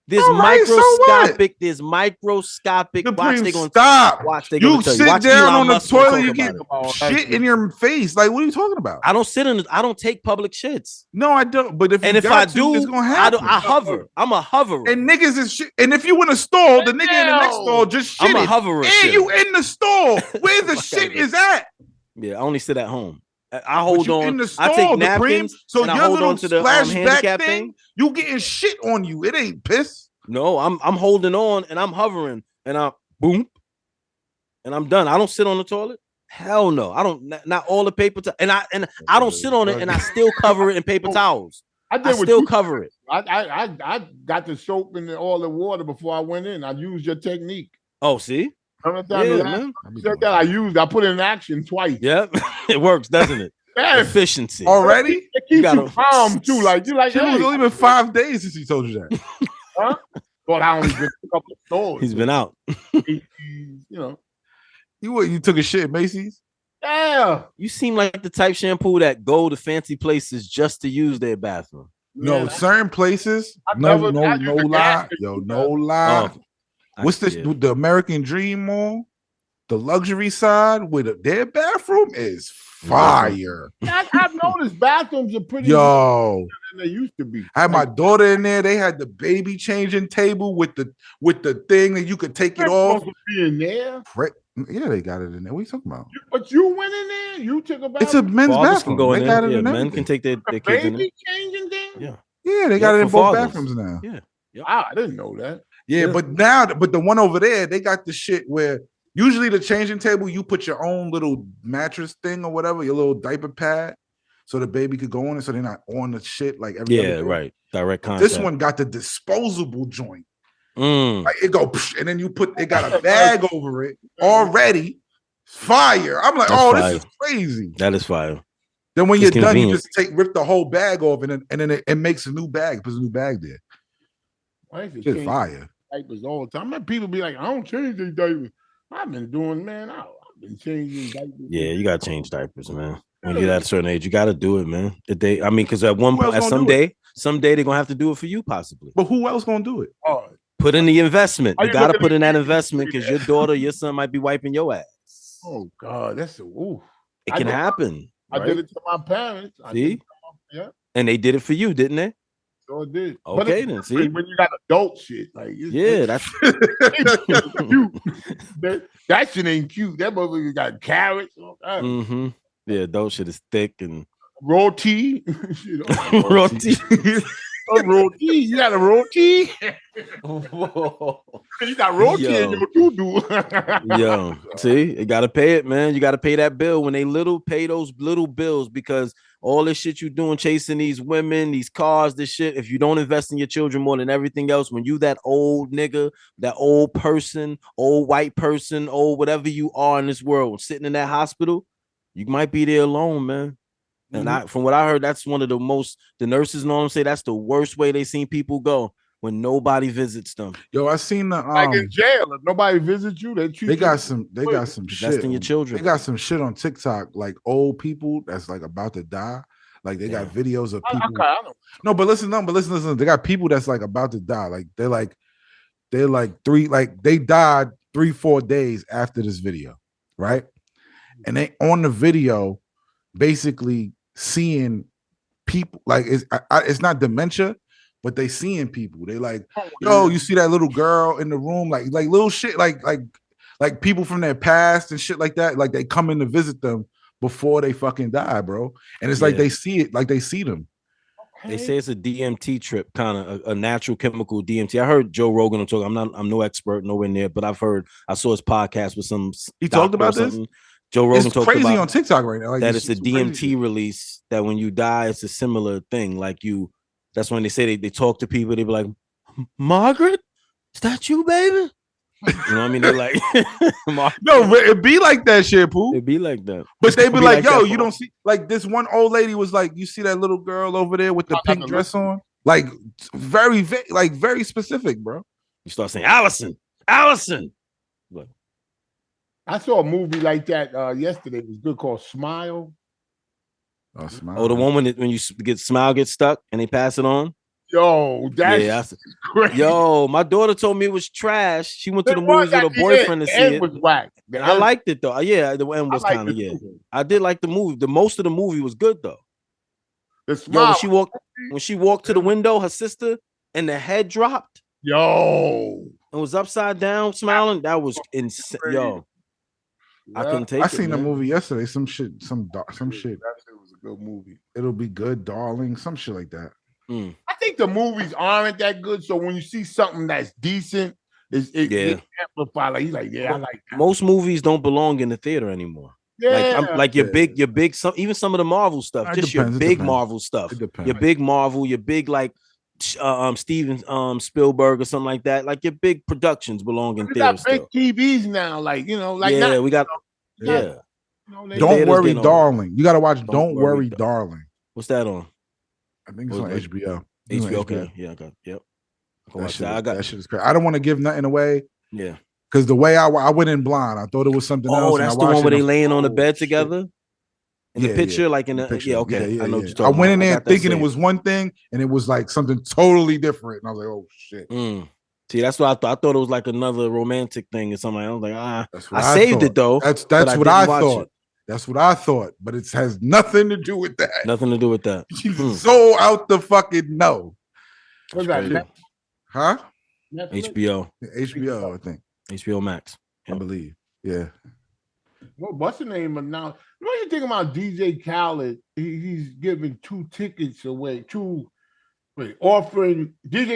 Speaker 4: There's
Speaker 3: All right, so what?
Speaker 4: microscopic. There's microscopic. Watch,
Speaker 3: Dupreme,
Speaker 4: they gonna
Speaker 3: stop.
Speaker 4: watch. They
Speaker 3: You
Speaker 4: gonna tell you.
Speaker 3: sit
Speaker 4: Watch
Speaker 3: down
Speaker 4: Elon
Speaker 3: on the
Speaker 4: Musk gonna
Speaker 3: toilet,
Speaker 4: talk
Speaker 3: you
Speaker 4: about
Speaker 3: get
Speaker 4: it.
Speaker 3: shit in your face. Like, what are you talking about?
Speaker 4: I don't sit in. I don't take public shits.
Speaker 3: No, I don't. But if
Speaker 4: And
Speaker 3: you
Speaker 4: if
Speaker 3: got
Speaker 4: I
Speaker 3: to,
Speaker 4: do,
Speaker 3: it's gonna
Speaker 4: I
Speaker 3: happen.
Speaker 4: hover. I'm a hoverer.
Speaker 3: And niggas is shit. And if you in a stall, the nigga in the next stall just shit.
Speaker 4: I'm a hoverer.
Speaker 3: And you in the stall. Where the shit is at?
Speaker 4: Yeah, I only sit at home. I
Speaker 3: But
Speaker 4: hold
Speaker 3: you
Speaker 4: on.
Speaker 3: in the
Speaker 4: I
Speaker 3: stall,
Speaker 4: take
Speaker 3: Dupreme,
Speaker 4: napkins.
Speaker 3: so
Speaker 4: and I
Speaker 3: your
Speaker 4: hold
Speaker 3: little
Speaker 4: on to the
Speaker 3: splashback
Speaker 4: handicap
Speaker 3: thing,
Speaker 4: thing.
Speaker 3: you getting shit on you. It ain't piss.
Speaker 4: No, I'm holding on and I'm hovering and I boom, and I'm done. I don't sit on the toilet. Hell no, I don't. Not all the paper and I don't sit on it and I still cover it in paper towels.
Speaker 2: I did
Speaker 4: I
Speaker 2: what
Speaker 4: still
Speaker 2: you-
Speaker 4: cover it.
Speaker 2: I got the soap and all the water before I went in. I used your technique.
Speaker 4: Oh, see,
Speaker 2: Remember
Speaker 4: yeah,
Speaker 2: that?
Speaker 4: man.
Speaker 2: Said that I put it in action twice.
Speaker 4: Yep, it works, doesn't it?
Speaker 2: Yeah,
Speaker 4: Efficiency.
Speaker 3: Already?
Speaker 2: it keeps you
Speaker 4: gotta-
Speaker 2: calm too. Like you like,
Speaker 3: Shit was
Speaker 2: hey,
Speaker 3: only been 5 days since he told you that.
Speaker 2: huh? Well, I only been a couple of stores.
Speaker 4: He's been out.
Speaker 2: you know.
Speaker 3: You took a shit at Macy's?
Speaker 2: Yeah.
Speaker 4: You seem like the type Shampoo that go to fancy places just to use their bathroom.
Speaker 3: No,
Speaker 2: Man,
Speaker 3: certain places.
Speaker 2: I
Speaker 3: No,
Speaker 2: never-
Speaker 3: no,
Speaker 2: I
Speaker 3: no
Speaker 2: used to
Speaker 3: lie.
Speaker 2: gas it.
Speaker 3: Yo, no lie. What's
Speaker 4: this?
Speaker 3: the American Dream Mall? The luxury side with their bathroom is fire.
Speaker 2: I've noticed bathrooms are pretty
Speaker 3: Yo,
Speaker 2: good than they used to be.
Speaker 3: I had my daughter in there. They had the baby changing table with the thing that you could take it
Speaker 2: You're
Speaker 3: off.
Speaker 2: supposed to be in there.
Speaker 3: Yeah, they got it in there. What are you talking about?
Speaker 2: But you went in there. You took a bath.
Speaker 3: It's a men's
Speaker 4: Fathers
Speaker 3: bathroom.
Speaker 4: can go in
Speaker 3: They
Speaker 4: there.
Speaker 3: got it
Speaker 4: Yeah,
Speaker 3: in
Speaker 4: men
Speaker 3: everything.
Speaker 4: can take their kids in there.
Speaker 2: baby changing thing.
Speaker 4: Yeah.
Speaker 3: Yeah, they got it in
Speaker 4: for
Speaker 3: both
Speaker 4: fathers.
Speaker 3: bathrooms now.
Speaker 4: Yeah.
Speaker 2: I didn't know that.
Speaker 3: Yeah,
Speaker 4: Yeah.
Speaker 3: but the one over there, they got the shit where usually the changing table, you put your own little mattress thing or whatever, your little diaper pad, so the baby could go on it, so they're not on the shit like every other
Speaker 4: Yeah,
Speaker 3: day.
Speaker 4: right. Direct contact.
Speaker 3: This one got the disposable joint.
Speaker 4: Mm.
Speaker 3: Like it go, psh, and then it got a bag over it already. Fire. I'm like,
Speaker 4: That's
Speaker 3: oh,
Speaker 4: fire.
Speaker 3: this is crazy.
Speaker 4: That is fire.
Speaker 3: Then when
Speaker 4: It's
Speaker 3: you're done, you
Speaker 4: convenient.
Speaker 3: just rip the whole bag off, and then it makes a new bag, puts a new bag there.
Speaker 2: I used to
Speaker 3: Shit
Speaker 2: change
Speaker 3: fire.
Speaker 2: diapers all the time. I met people be like, I don't change these diapers. I've been doing, man. I've been changing diapers.
Speaker 4: Yeah, you gotta change diapers, man. When you get at a certain age, you gotta do it, man. Because at one
Speaker 3: Who else
Speaker 4: point,
Speaker 3: gonna do it?
Speaker 4: someday they're gonna have to do it for you, possibly.
Speaker 3: But who else gonna do it?
Speaker 2: Oh,
Speaker 4: Put in the investment.
Speaker 2: Are
Speaker 4: You
Speaker 2: you
Speaker 4: gotta
Speaker 2: looking
Speaker 4: put
Speaker 2: at
Speaker 4: in that
Speaker 2: me?
Speaker 4: investment because your daughter, your son might be wiping your ass.
Speaker 2: oh God, that's a ooh.
Speaker 4: It
Speaker 2: I
Speaker 4: can
Speaker 2: did-
Speaker 4: happen.
Speaker 2: I
Speaker 4: right?
Speaker 2: did it to my parents. I
Speaker 4: See?
Speaker 2: did it to yeah,
Speaker 4: And they did it for you, didn't they?
Speaker 2: so it did. But
Speaker 4: Okay,
Speaker 2: it's
Speaker 4: then. See?
Speaker 2: different when you got adult shit, like
Speaker 4: Yeah, that's
Speaker 2: cute. That shit ain't cute. That motherfucker got carrots, all that.
Speaker 4: mm-hmm. Yeah, adult shit is thick and
Speaker 2: Roti. Shit, oh,
Speaker 4: roti.
Speaker 2: a roti. You got a roti? You got Rocky in your doo-doo.
Speaker 4: Yo, see, you gotta pay it, man. You gotta pay that bill when they pay those little bills, because all this shit you doing, chasing these women, these cars, this shit. If you don't invest in your children more than everything else, when you that old nigga, that old person, old white person, old whatever you are in this world, sitting in that hospital, you might be there alone, man. And from what I heard, that's one of the nurses know them say that's the worst way they seen people go. When nobody visits them.
Speaker 3: Yo, I seen the
Speaker 2: like in jail. If nobody visits you,
Speaker 3: they got some shit.
Speaker 4: In your children.
Speaker 3: They got some shit on TikTok, like old people that's like about to die. Like they got videos of people. No, but listen. They got people that's like about to die. Like they're like they died 3-4 days after this video, right? And they on the video basically seeing people, like it's not dementia, but they seeing people. They like, yo, you see that little girl in the room, like little shit, like people from their past and shit like that. Like they come in to visit them before they fucking die, bro. And it's like they see it, like they see them.
Speaker 4: They say it's a DMT trip, kind of a natural chemical DMT. I heard Joe Rogan talk. I'm no expert, nowhere near, but I saw his podcast with some.
Speaker 3: He talked about this.
Speaker 4: Joe Rogan talked
Speaker 3: crazy
Speaker 4: about
Speaker 3: on TikTok right now. Like,
Speaker 4: that it's a DMT release, that when you die, it's a similar thing. Like that's when they say they talk to people. They be like, Margaret, is that you, baby? You know what I mean? They're like,
Speaker 3: no, it be like that, Shampoo.
Speaker 4: It be like that.
Speaker 3: But they be like, yo, you don't see, like this one old lady was like, you see that little girl over there with the pink dress on? Like very specific, bro.
Speaker 4: You start saying, Allison. Look.
Speaker 2: I saw a movie like that yesterday. It was good, called Smile.
Speaker 3: Oh, Smile.
Speaker 4: Oh, the one when you get Smile gets stuck and they pass it on.
Speaker 2: Yo, that's crazy.
Speaker 4: Yo, my daughter told me it was trash. She went to the movies with her boyfriend to see it.
Speaker 2: Was whack.
Speaker 4: I liked it though. Yeah, the end was kind of I did like the movie. The most of the movie was good though. Yo, when she walked to the window, her sister, and the head dropped.
Speaker 2: Yo,
Speaker 4: and was upside down, smiling. That was insane. Yo, I couldn't take it.
Speaker 3: I seen the movie yesterday. Some shit.
Speaker 2: That shit was a good movie.
Speaker 3: It'll be good, darling. Some shit like that.
Speaker 2: I think the movies aren't that good. So when you see something that's decent, it amplifies. Like, he's like, I like that.
Speaker 4: Most movies don't belong in the theater anymore.
Speaker 2: Yeah,
Speaker 4: like your big, even some of the Marvel stuff, just your big Marvel stuff. Your big Marvel, your big like Steven Spielberg or something like that. Like your big productions belong in theaters.
Speaker 2: We got big TVs now, like
Speaker 4: we got.
Speaker 3: Don't Worry, Darling. You got to watch Don't Worry, Darling.
Speaker 4: What's that on?
Speaker 3: I think it's on HBO.
Speaker 4: HBO. Okay, yeah, I got. Yep.
Speaker 3: That shit is crazy. I don't want to give nothing away.
Speaker 4: Yeah.
Speaker 3: Because the way I went in blind, I thought it was something else.
Speaker 4: Oh, that's the one where they laying on the bed together in the picture, like in the picture. Yeah, okay.
Speaker 3: Yeah,
Speaker 4: I know what you're talking about.
Speaker 3: I went in there thinking it was one thing, and it was like something totally different. And I was like, oh shit.
Speaker 4: See, that's what I thought. I thought it was like another romantic thing or something. I was like, I saved it though.
Speaker 3: That's what I thought. That's what I thought, but it has nothing to do with that.
Speaker 4: Nothing to do with that.
Speaker 3: She's so out the fucking no.
Speaker 2: What's that?
Speaker 3: Huh?
Speaker 4: HBO.
Speaker 3: HBO, I think.
Speaker 4: HBO Max.
Speaker 3: I believe. Yeah.
Speaker 2: What's the name of now? What do you think about DJ Khaled? He's giving 2 tickets away. DJ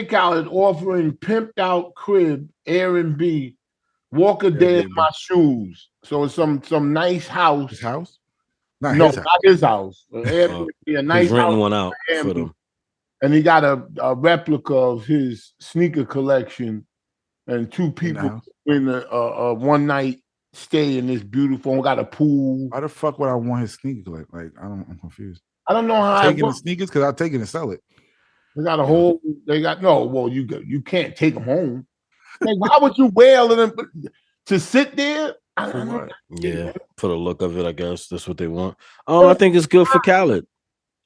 Speaker 2: Khaled offering pimped out crib, Airbnb, walk a day in my shoes. So it's some nice house.
Speaker 3: His house?
Speaker 2: Not his house. A nice
Speaker 4: he's renting
Speaker 2: house
Speaker 4: one out for them.
Speaker 2: And he got a replica of his sneaker collection, and 2 people in a one night stay in this beautiful. Got a pool.
Speaker 3: Why the fuck would I want his sneaker collection? Like I'm confused.
Speaker 2: I don't know how
Speaker 3: taking the sneakers because I'll take it and sell it.
Speaker 2: They got a whole. They got no. Well, you can't take them home. Like, why would you wear them to sit there?
Speaker 4: Yeah, for the look of it, I guess that's what they want. I think it's good for Khaled.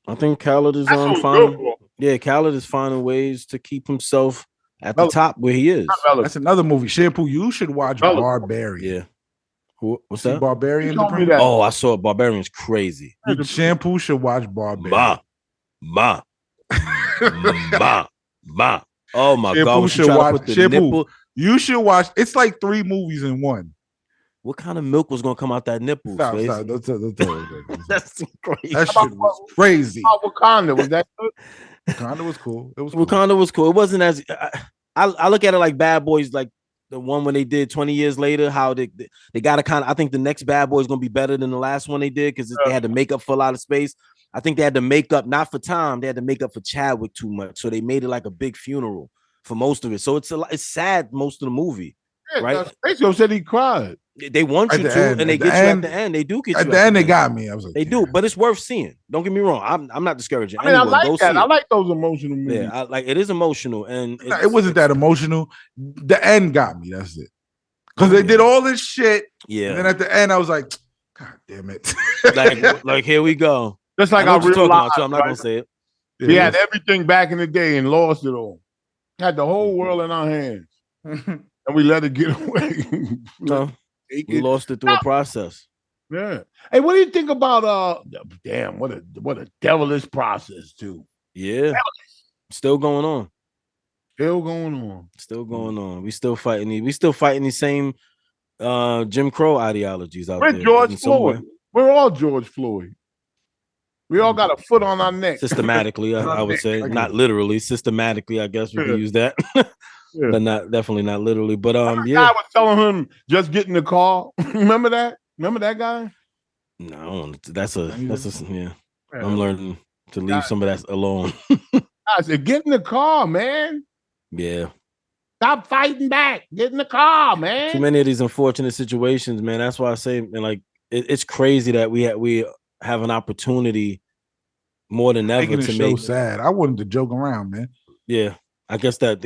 Speaker 4: I think Khaled is finding. Yeah, Khaled is finding ways to keep himself at the top where he is.
Speaker 3: That's another movie. Shampoo, you should watch Barbarian.
Speaker 4: Yeah. What's that?
Speaker 3: Barbarian.
Speaker 4: Oh, I saw it. Barbarian's crazy.
Speaker 3: Shampoo should watch Barbarian.
Speaker 4: Ba. Oh my
Speaker 3: Shampoo
Speaker 4: God!
Speaker 3: Should watch Shampoo. You should watch. It's like 3 movies in one.
Speaker 4: What kind of milk was gonna come out that nipple?
Speaker 3: Stop.
Speaker 4: That's crazy.
Speaker 3: That shit was crazy.
Speaker 2: Wakanda, was that good?
Speaker 3: Wakanda was cool.
Speaker 4: Wakanda was cool. It wasn't as I look at it like Bad Boys, like the one when they did 20 years later, how they got to kind of, I think the next Bad Boy is going to be better than the last one they did because they had to make up for a lot of space. I think they had to make up, not for Tom, they had to make up for Chadwick too much. So they made it like a big funeral for most of it. So it's sad most of the movie, right?
Speaker 2: SpaceShow said he cried.
Speaker 4: They want you to, and they get you at the end. They do get you
Speaker 3: at the end. They got me. I was like,
Speaker 4: they do, but it's worth seeing. Don't get me wrong. I'm not discouraging.
Speaker 2: I mean,
Speaker 4: anyone.
Speaker 2: I like that. I like those emotional movies.
Speaker 4: Yeah, like it is emotional, and
Speaker 3: it wasn't that emotional. The end got me. That's it. Because they did all this shit.
Speaker 4: Yeah.
Speaker 3: And then at the end, I was like, God damn it.
Speaker 4: like here we go.
Speaker 2: Just like I real life,
Speaker 4: I'm not gonna say it.
Speaker 2: We had everything back in the day and lost it all. Had the whole world in our hands. And we let it get away.
Speaker 4: No. We lost it through a process.
Speaker 2: Yeah. Hey, what do you think about damn, what a devilish process too.
Speaker 4: Yeah. Still going on.
Speaker 2: Still going on.
Speaker 4: Still going on. We still fighting these same Jim Crow ideologies out there.
Speaker 2: We're George Floyd. We're all George Floyd. We all got a foot on our neck.
Speaker 4: Systematically, I would say. Not literally, systematically, I guess we can use that. But definitely not literally. But
Speaker 2: I was telling him just get in the car. Remember that? Remember that guy?
Speaker 4: No, that's a yeah. I'm learning to leave some of that alone.
Speaker 2: I said, get in the car, man.
Speaker 4: Yeah.
Speaker 2: Stop fighting back. Get in the car, man.
Speaker 4: Too many of these unfortunate situations, man. That's why I say, man, like it's crazy that we have an opportunity more than ever to make
Speaker 3: sad. I wanted to joke around, man.
Speaker 4: Yeah. I guess that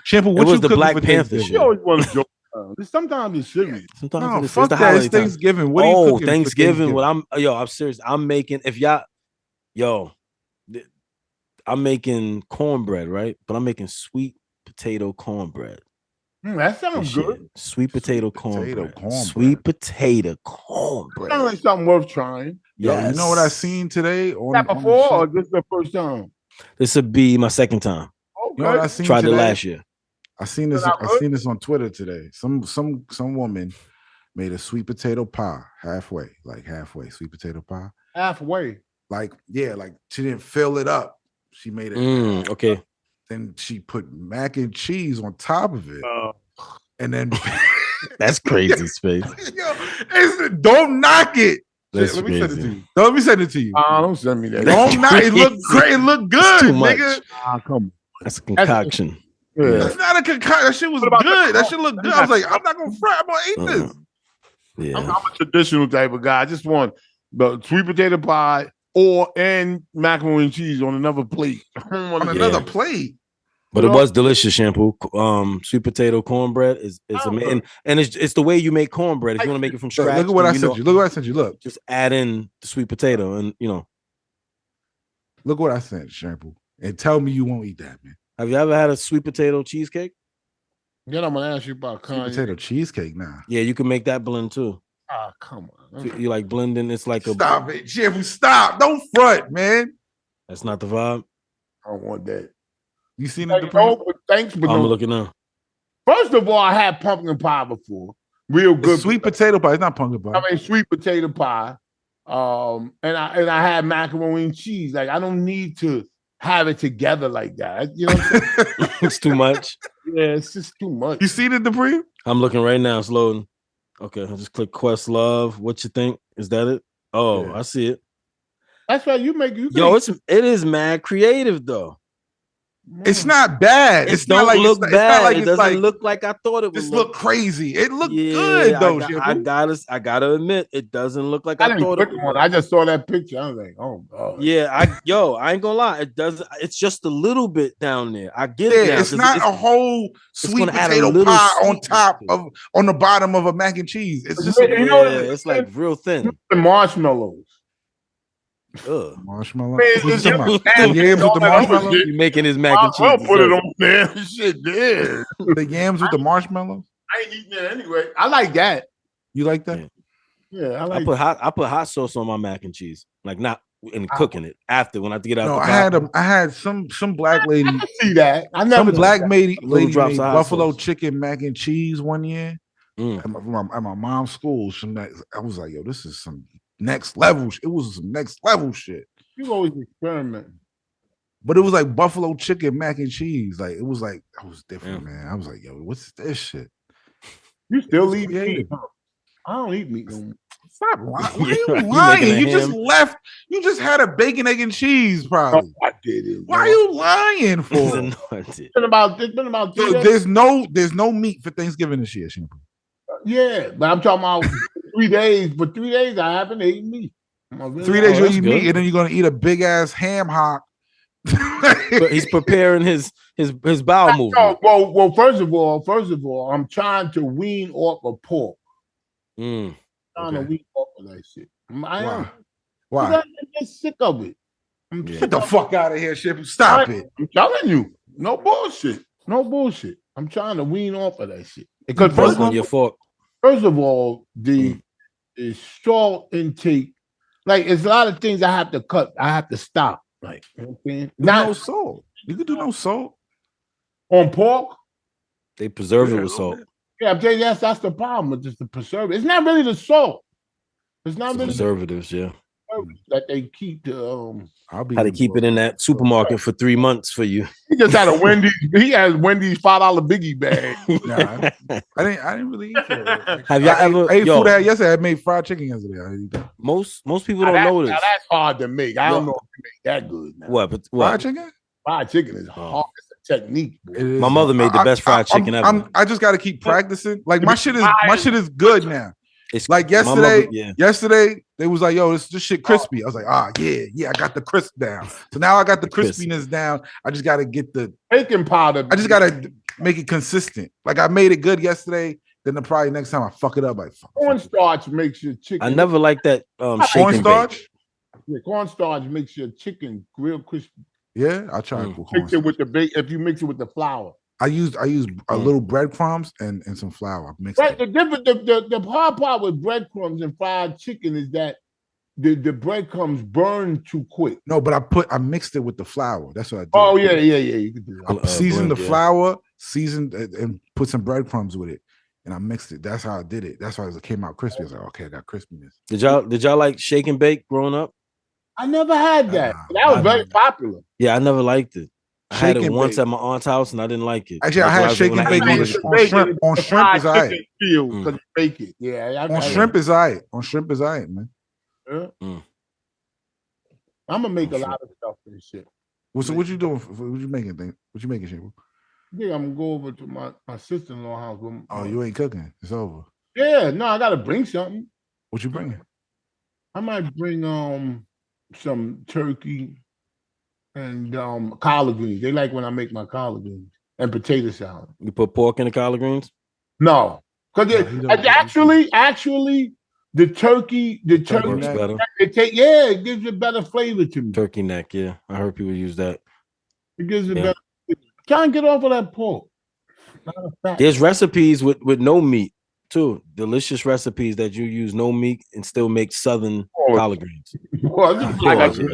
Speaker 3: Shampoo,
Speaker 4: what was the Black Panther shit.
Speaker 2: You always want to joke around. Sometimes it's serious.
Speaker 4: Sometimes
Speaker 3: fuck
Speaker 4: the
Speaker 3: that. It's Thanksgiving. What are you cooking
Speaker 4: Thanksgiving. Well, I'm serious. I'm making I'm making cornbread, right? But I'm making sweet potato cornbread.
Speaker 2: That sounds good.
Speaker 4: Sweet potato cornbread. Sweet potato cornbread.
Speaker 2: Sounds like something worth trying.
Speaker 3: Yo, you know what I seen today?
Speaker 2: That before or this is the first time?
Speaker 4: This would be my second time.
Speaker 2: Okay.
Speaker 3: You know what I seen
Speaker 4: Tried
Speaker 3: today?
Speaker 4: it last year.
Speaker 3: I seen this on Twitter today. Some woman made a sweet potato pie halfway sweet potato pie.
Speaker 2: Halfway.
Speaker 3: Like she didn't fill it up. She made it.
Speaker 4: Okay.
Speaker 3: Then she put mac and cheese on top of it. And then
Speaker 4: that's crazy, Space.
Speaker 3: Yo, don't knock it.
Speaker 4: Let me send it to you.
Speaker 3: Let me send it to you.
Speaker 2: Don't send me that.
Speaker 3: Don't knock it. Look great. It look good,
Speaker 4: too much.
Speaker 3: nigga.
Speaker 2: Come on.
Speaker 4: That's a concoction.
Speaker 3: That's not a concoction. That shit was good. That shit looked good. I was like, I'm not gonna fry. I'm gonna eat this.
Speaker 4: Yeah.
Speaker 2: I'm a traditional type of guy. I just want the sweet potato pie and macaroni and cheese on another plate.
Speaker 3: On another plate.
Speaker 4: But it was delicious, Shampoo. Sweet potato cornbread is amazing. And it's the way you make cornbread. If you want to make it from scratch.
Speaker 3: Look at what I sent you. Look what I sent you. Look.
Speaker 4: Just add in the sweet potato and
Speaker 3: Look what I sent, Shampoo. And tell me you won't eat that, man.
Speaker 4: Have you ever had a sweet potato cheesecake?
Speaker 2: Then I'm gonna ask you about
Speaker 3: sweet potato cheesecake now.
Speaker 4: Yeah, you can make that blend too.
Speaker 2: Come on.
Speaker 4: So you like blending? It's like
Speaker 3: stop it, Shampoo. Stop. Don't front, man.
Speaker 4: That's not the vibe.
Speaker 2: I don't want that.
Speaker 3: You seen
Speaker 2: it? Thanks, but
Speaker 4: I'm looking now.
Speaker 2: First of all, I had pumpkin pie before. Real good.
Speaker 3: Sweet potato pie. It's not pumpkin pie.
Speaker 2: I mean, sweet potato pie. And I had macaroni and cheese. Like, I don't need to have it together like that. You know what I'm saying?
Speaker 4: It's too much.
Speaker 2: Yeah, it's just too much.
Speaker 3: You seen it, Dupreme?
Speaker 4: I'm looking right now. It's loading. Okay, I'll just click Questlove. What you think? Is that it? Oh, yeah. I see it.
Speaker 2: That's right.
Speaker 4: It is mad creative though.
Speaker 3: It's not bad.
Speaker 4: It don't
Speaker 3: like
Speaker 4: look bad.
Speaker 3: It's not like
Speaker 4: it doesn't look like I thought it would.
Speaker 3: This look crazy. It looked good though.
Speaker 4: I gotta admit, it doesn't look like I thought it would.
Speaker 2: I just saw that picture. I was like, oh god.
Speaker 4: Yeah, I ain't gonna lie. It does. It's just a little bit down there. I get it.
Speaker 3: It's not a whole sweet potato pie on top on the bottom of a mac and cheese. It's just
Speaker 4: it's like real thin.
Speaker 2: The marshmallows.
Speaker 3: Marshmallow.
Speaker 2: Yams
Speaker 3: with the marshmallow.
Speaker 4: You making his mac and cheese?
Speaker 2: I'll put it on there. Shit, yeah.
Speaker 3: The yams with the marshmallows.
Speaker 2: I ain't eating it anyway. I like that.
Speaker 3: You like that?
Speaker 2: Yeah, I like.
Speaker 4: I put hot sauce on my mac and cheese, like not in cooking it after when I have to get out.
Speaker 3: No,
Speaker 4: the
Speaker 3: I had some black lady.
Speaker 2: I see that. I never.
Speaker 3: Some black lady made buffalo
Speaker 4: sauce.
Speaker 3: Chicken mac and cheese one year
Speaker 4: at
Speaker 3: my mom's school. I was like, yo, this is some next level. It was some next level shit.
Speaker 2: You always experimenting.
Speaker 3: But it was like buffalo chicken mac and cheese. Like it was like I was different, man. I was like, yo, what's this shit?
Speaker 2: You still eat meat? I don't eat meat no more.
Speaker 3: Stop lying. Why are you lying? You just left. You just had a bacon, egg, and cheese, probably.
Speaker 2: No, I did it.
Speaker 3: Why are you lying for?
Speaker 2: It's been about 3 days.
Speaker 3: There's no meat for Thanksgiving this year, Shampoo.
Speaker 2: Yeah, but I'm talking about 3 days. For 3 days, I haven't eaten meat.
Speaker 3: 3 days you eat meat, and then you're gonna eat a big ass ham hock.
Speaker 4: But he's preparing his bowel movement.
Speaker 2: Well, first of all, I'm trying to wean off of pork. Trying to wean off of that shit.
Speaker 3: Why?
Speaker 2: I'm just sick of it.
Speaker 3: Get the fuck out of here, Shampoo. Stop it.
Speaker 2: I'm telling you, no bullshit. I'm trying to wean off of that shit. Because first of all, the salt intake, like it's a lot of things I have to cut. I have to stop. Like, you know what I'm saying?
Speaker 3: No salt. You can do no salt
Speaker 2: on pork.
Speaker 4: They preserve it with salt.
Speaker 2: Yeah, I'm telling you, that's the problem with just the preservative. It's not really the salt. It's not really
Speaker 4: preservatives. Yeah,
Speaker 2: that they keep the.
Speaker 4: How to keep it in that supermarket for 3 months for you.
Speaker 2: He just had a Wendy's. He has Wendy's $5 biggie bag.
Speaker 3: Nah, I didn't really eat that.
Speaker 4: Have y'all ever?
Speaker 3: I ate food I had yesterday. I made fried chicken yesterday. I ate that.
Speaker 4: Most people don't know this.
Speaker 2: Now that's hard to make. I don't know if you make that good. Now.
Speaker 4: What?
Speaker 3: Fried chicken?
Speaker 2: Fried chicken is hard. It's a technique.
Speaker 4: My mother made the best fried chicken ever.
Speaker 3: I just got to keep practicing. Like my shit is good now. It's like yesterday. Yesterday they was like, "Yo, this shit crispy." I was like, yeah, I got the crisp down. So now I got the crispiness down. I just got to get the
Speaker 2: baking powder.
Speaker 3: I just got to make it consistent. Like I made it good yesterday. Then probably next time I fuck it up. Like
Speaker 2: cornstarch makes your chicken.
Speaker 4: I never liked that
Speaker 3: cornstarch.
Speaker 2: Yeah, cornstarch makes your chicken real crispy.
Speaker 3: Yeah, I tried.
Speaker 2: Mix it with the if you mix it with the flour.
Speaker 3: I used a little breadcrumbs and some flour. I mixed it.
Speaker 2: The hard part with breadcrumbs and fried chicken is that the breadcrumbs burn too quick.
Speaker 3: No, but I mixed it with the flour. That's what I did.
Speaker 2: Oh yeah. You can do that.
Speaker 3: I seasoned the flour, seasoned and put some breadcrumbs with it, and I mixed it. That's how I did it. That's why it came out crispy. I was like, okay, I got crispiness.
Speaker 4: Did y'all like shake and bake growing up?
Speaker 2: I never had that. That was very popular.
Speaker 4: Yeah, I never liked it. I had it once at my aunt's house and I didn't like it.
Speaker 3: Actually, I had shake and bake on shrimp is all right.
Speaker 2: Because bake it. Yeah.
Speaker 3: On shrimp is all right. On shrimp is all right, man.
Speaker 2: Yeah. I'm gonna make a lot of stuff for this shit.
Speaker 3: So what you doing? What you making? What you making, Shampoo?
Speaker 2: Yeah, I'm gonna go over to my sister-in-law house.
Speaker 3: Oh, you ain't cooking. It's over.
Speaker 2: Yeah, no, I gotta bring something.
Speaker 3: What you bringing?
Speaker 2: I might bring some turkey and collard greens. They like when I make my collard greens and potato salad.
Speaker 4: You put pork in the collard greens?
Speaker 2: No, because actually the turkey
Speaker 4: better.
Speaker 2: It gives it better flavor to me.
Speaker 4: Turkey neck, yeah. I heard people use that.
Speaker 2: It gives it better. Try and get off of that pork.
Speaker 4: There's recipes with no meat too. Delicious recipes that you use no meat and still make southern collard greens.
Speaker 3: I can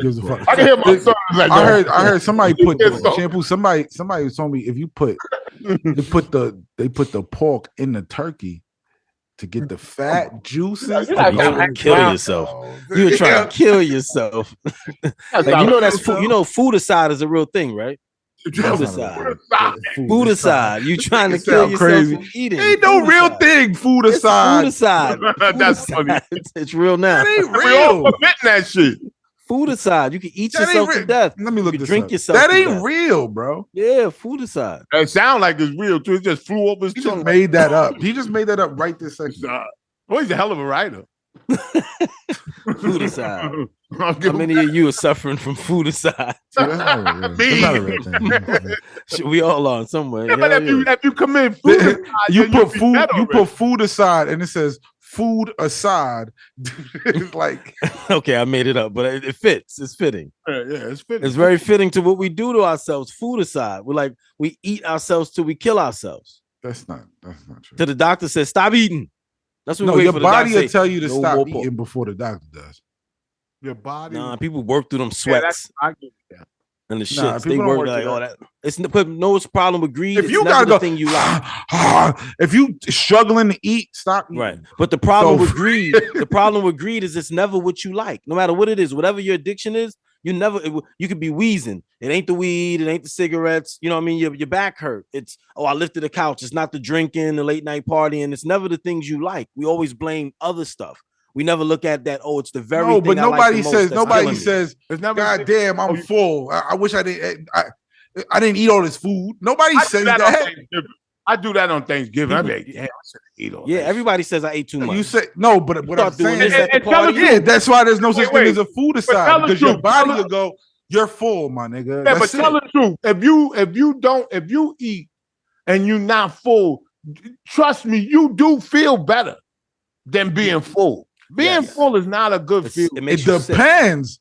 Speaker 3: hear my son. I heard somebody put Shampoo. Somebody told me if you put they put the pork in the turkey to get the fat juices.
Speaker 4: You're trying to kill yourself. You're trying to kill yourself. Like, you know that's food. You know, Foodicide is a real thing, right? Foodicide. You trying to kill yourself from eating?
Speaker 3: Ain't no real thing. Foodicide.
Speaker 2: That's funny.
Speaker 4: It's real now.
Speaker 3: That ain't real.
Speaker 2: We all admitting that shit.
Speaker 4: Foodicide. You can eat yourself to death.
Speaker 3: Let me look
Speaker 4: you
Speaker 3: this
Speaker 4: drink
Speaker 3: up.
Speaker 4: yourself.
Speaker 3: That
Speaker 4: to
Speaker 3: ain't
Speaker 4: death.
Speaker 3: real, bro.
Speaker 4: Yeah, Foodicide.
Speaker 2: It sounds like it's real too. It just flew up his
Speaker 3: He
Speaker 2: tongue.
Speaker 3: just made that up. He just made that up right this second.
Speaker 2: Well, he's a hell of a writer.
Speaker 4: Foodicide. How many of you are suffering from foodicide?
Speaker 3: That's not a real thing.
Speaker 4: We all are somewhere.
Speaker 2: Yeah, but if you commit food,
Speaker 3: you put food aside, and it says food aside. It's like
Speaker 4: okay, I made it up, but it fits. It's fitting.
Speaker 2: Yeah, it's fitting.
Speaker 4: It's very fitting to what we do to ourselves. Food aside, we eat ourselves till we kill ourselves.
Speaker 3: That's not true.
Speaker 4: Till the doctor says stop eating. That's what
Speaker 3: your body will tell you to stop eating before the doctor does.
Speaker 2: Your body.
Speaker 4: Nah, people work through them sweats and the shit. They work like all that. It's no problem with greed.
Speaker 3: If you gotta go,
Speaker 4: thing you like.
Speaker 3: If you struggling to eat, stop eating.
Speaker 4: Right. But the problem with greed, is it's never what you like. No matter what it is, whatever your addiction is, You could be wheezing. It ain't the weed. It ain't the cigarettes. You know what I mean? Your back hurt. It's, I lifted the couch. It's not the drinking, the late night partying. It's never the things you like. We always blame other stuff. We never look at that. Oh, it's the very thing
Speaker 3: but nobody says. Nobody says.
Speaker 2: It's never
Speaker 3: God damn, I'm full. I wish I didn't. I didn't eat all this food. Nobody says that.
Speaker 2: I do that on Thanksgiving. I'm like, damn, I should eat all that.
Speaker 4: Everybody says I ate too much.
Speaker 3: You say no, but what I'm saying is,
Speaker 2: yeah,
Speaker 3: that's why there's no such thing as a foodicide, because your body will go, you're full, my nigga.
Speaker 2: Yeah, but tell the truth. If you eat and you're not full, trust me, you do feel better than being full. Being full is not a good feeling.
Speaker 3: It depends.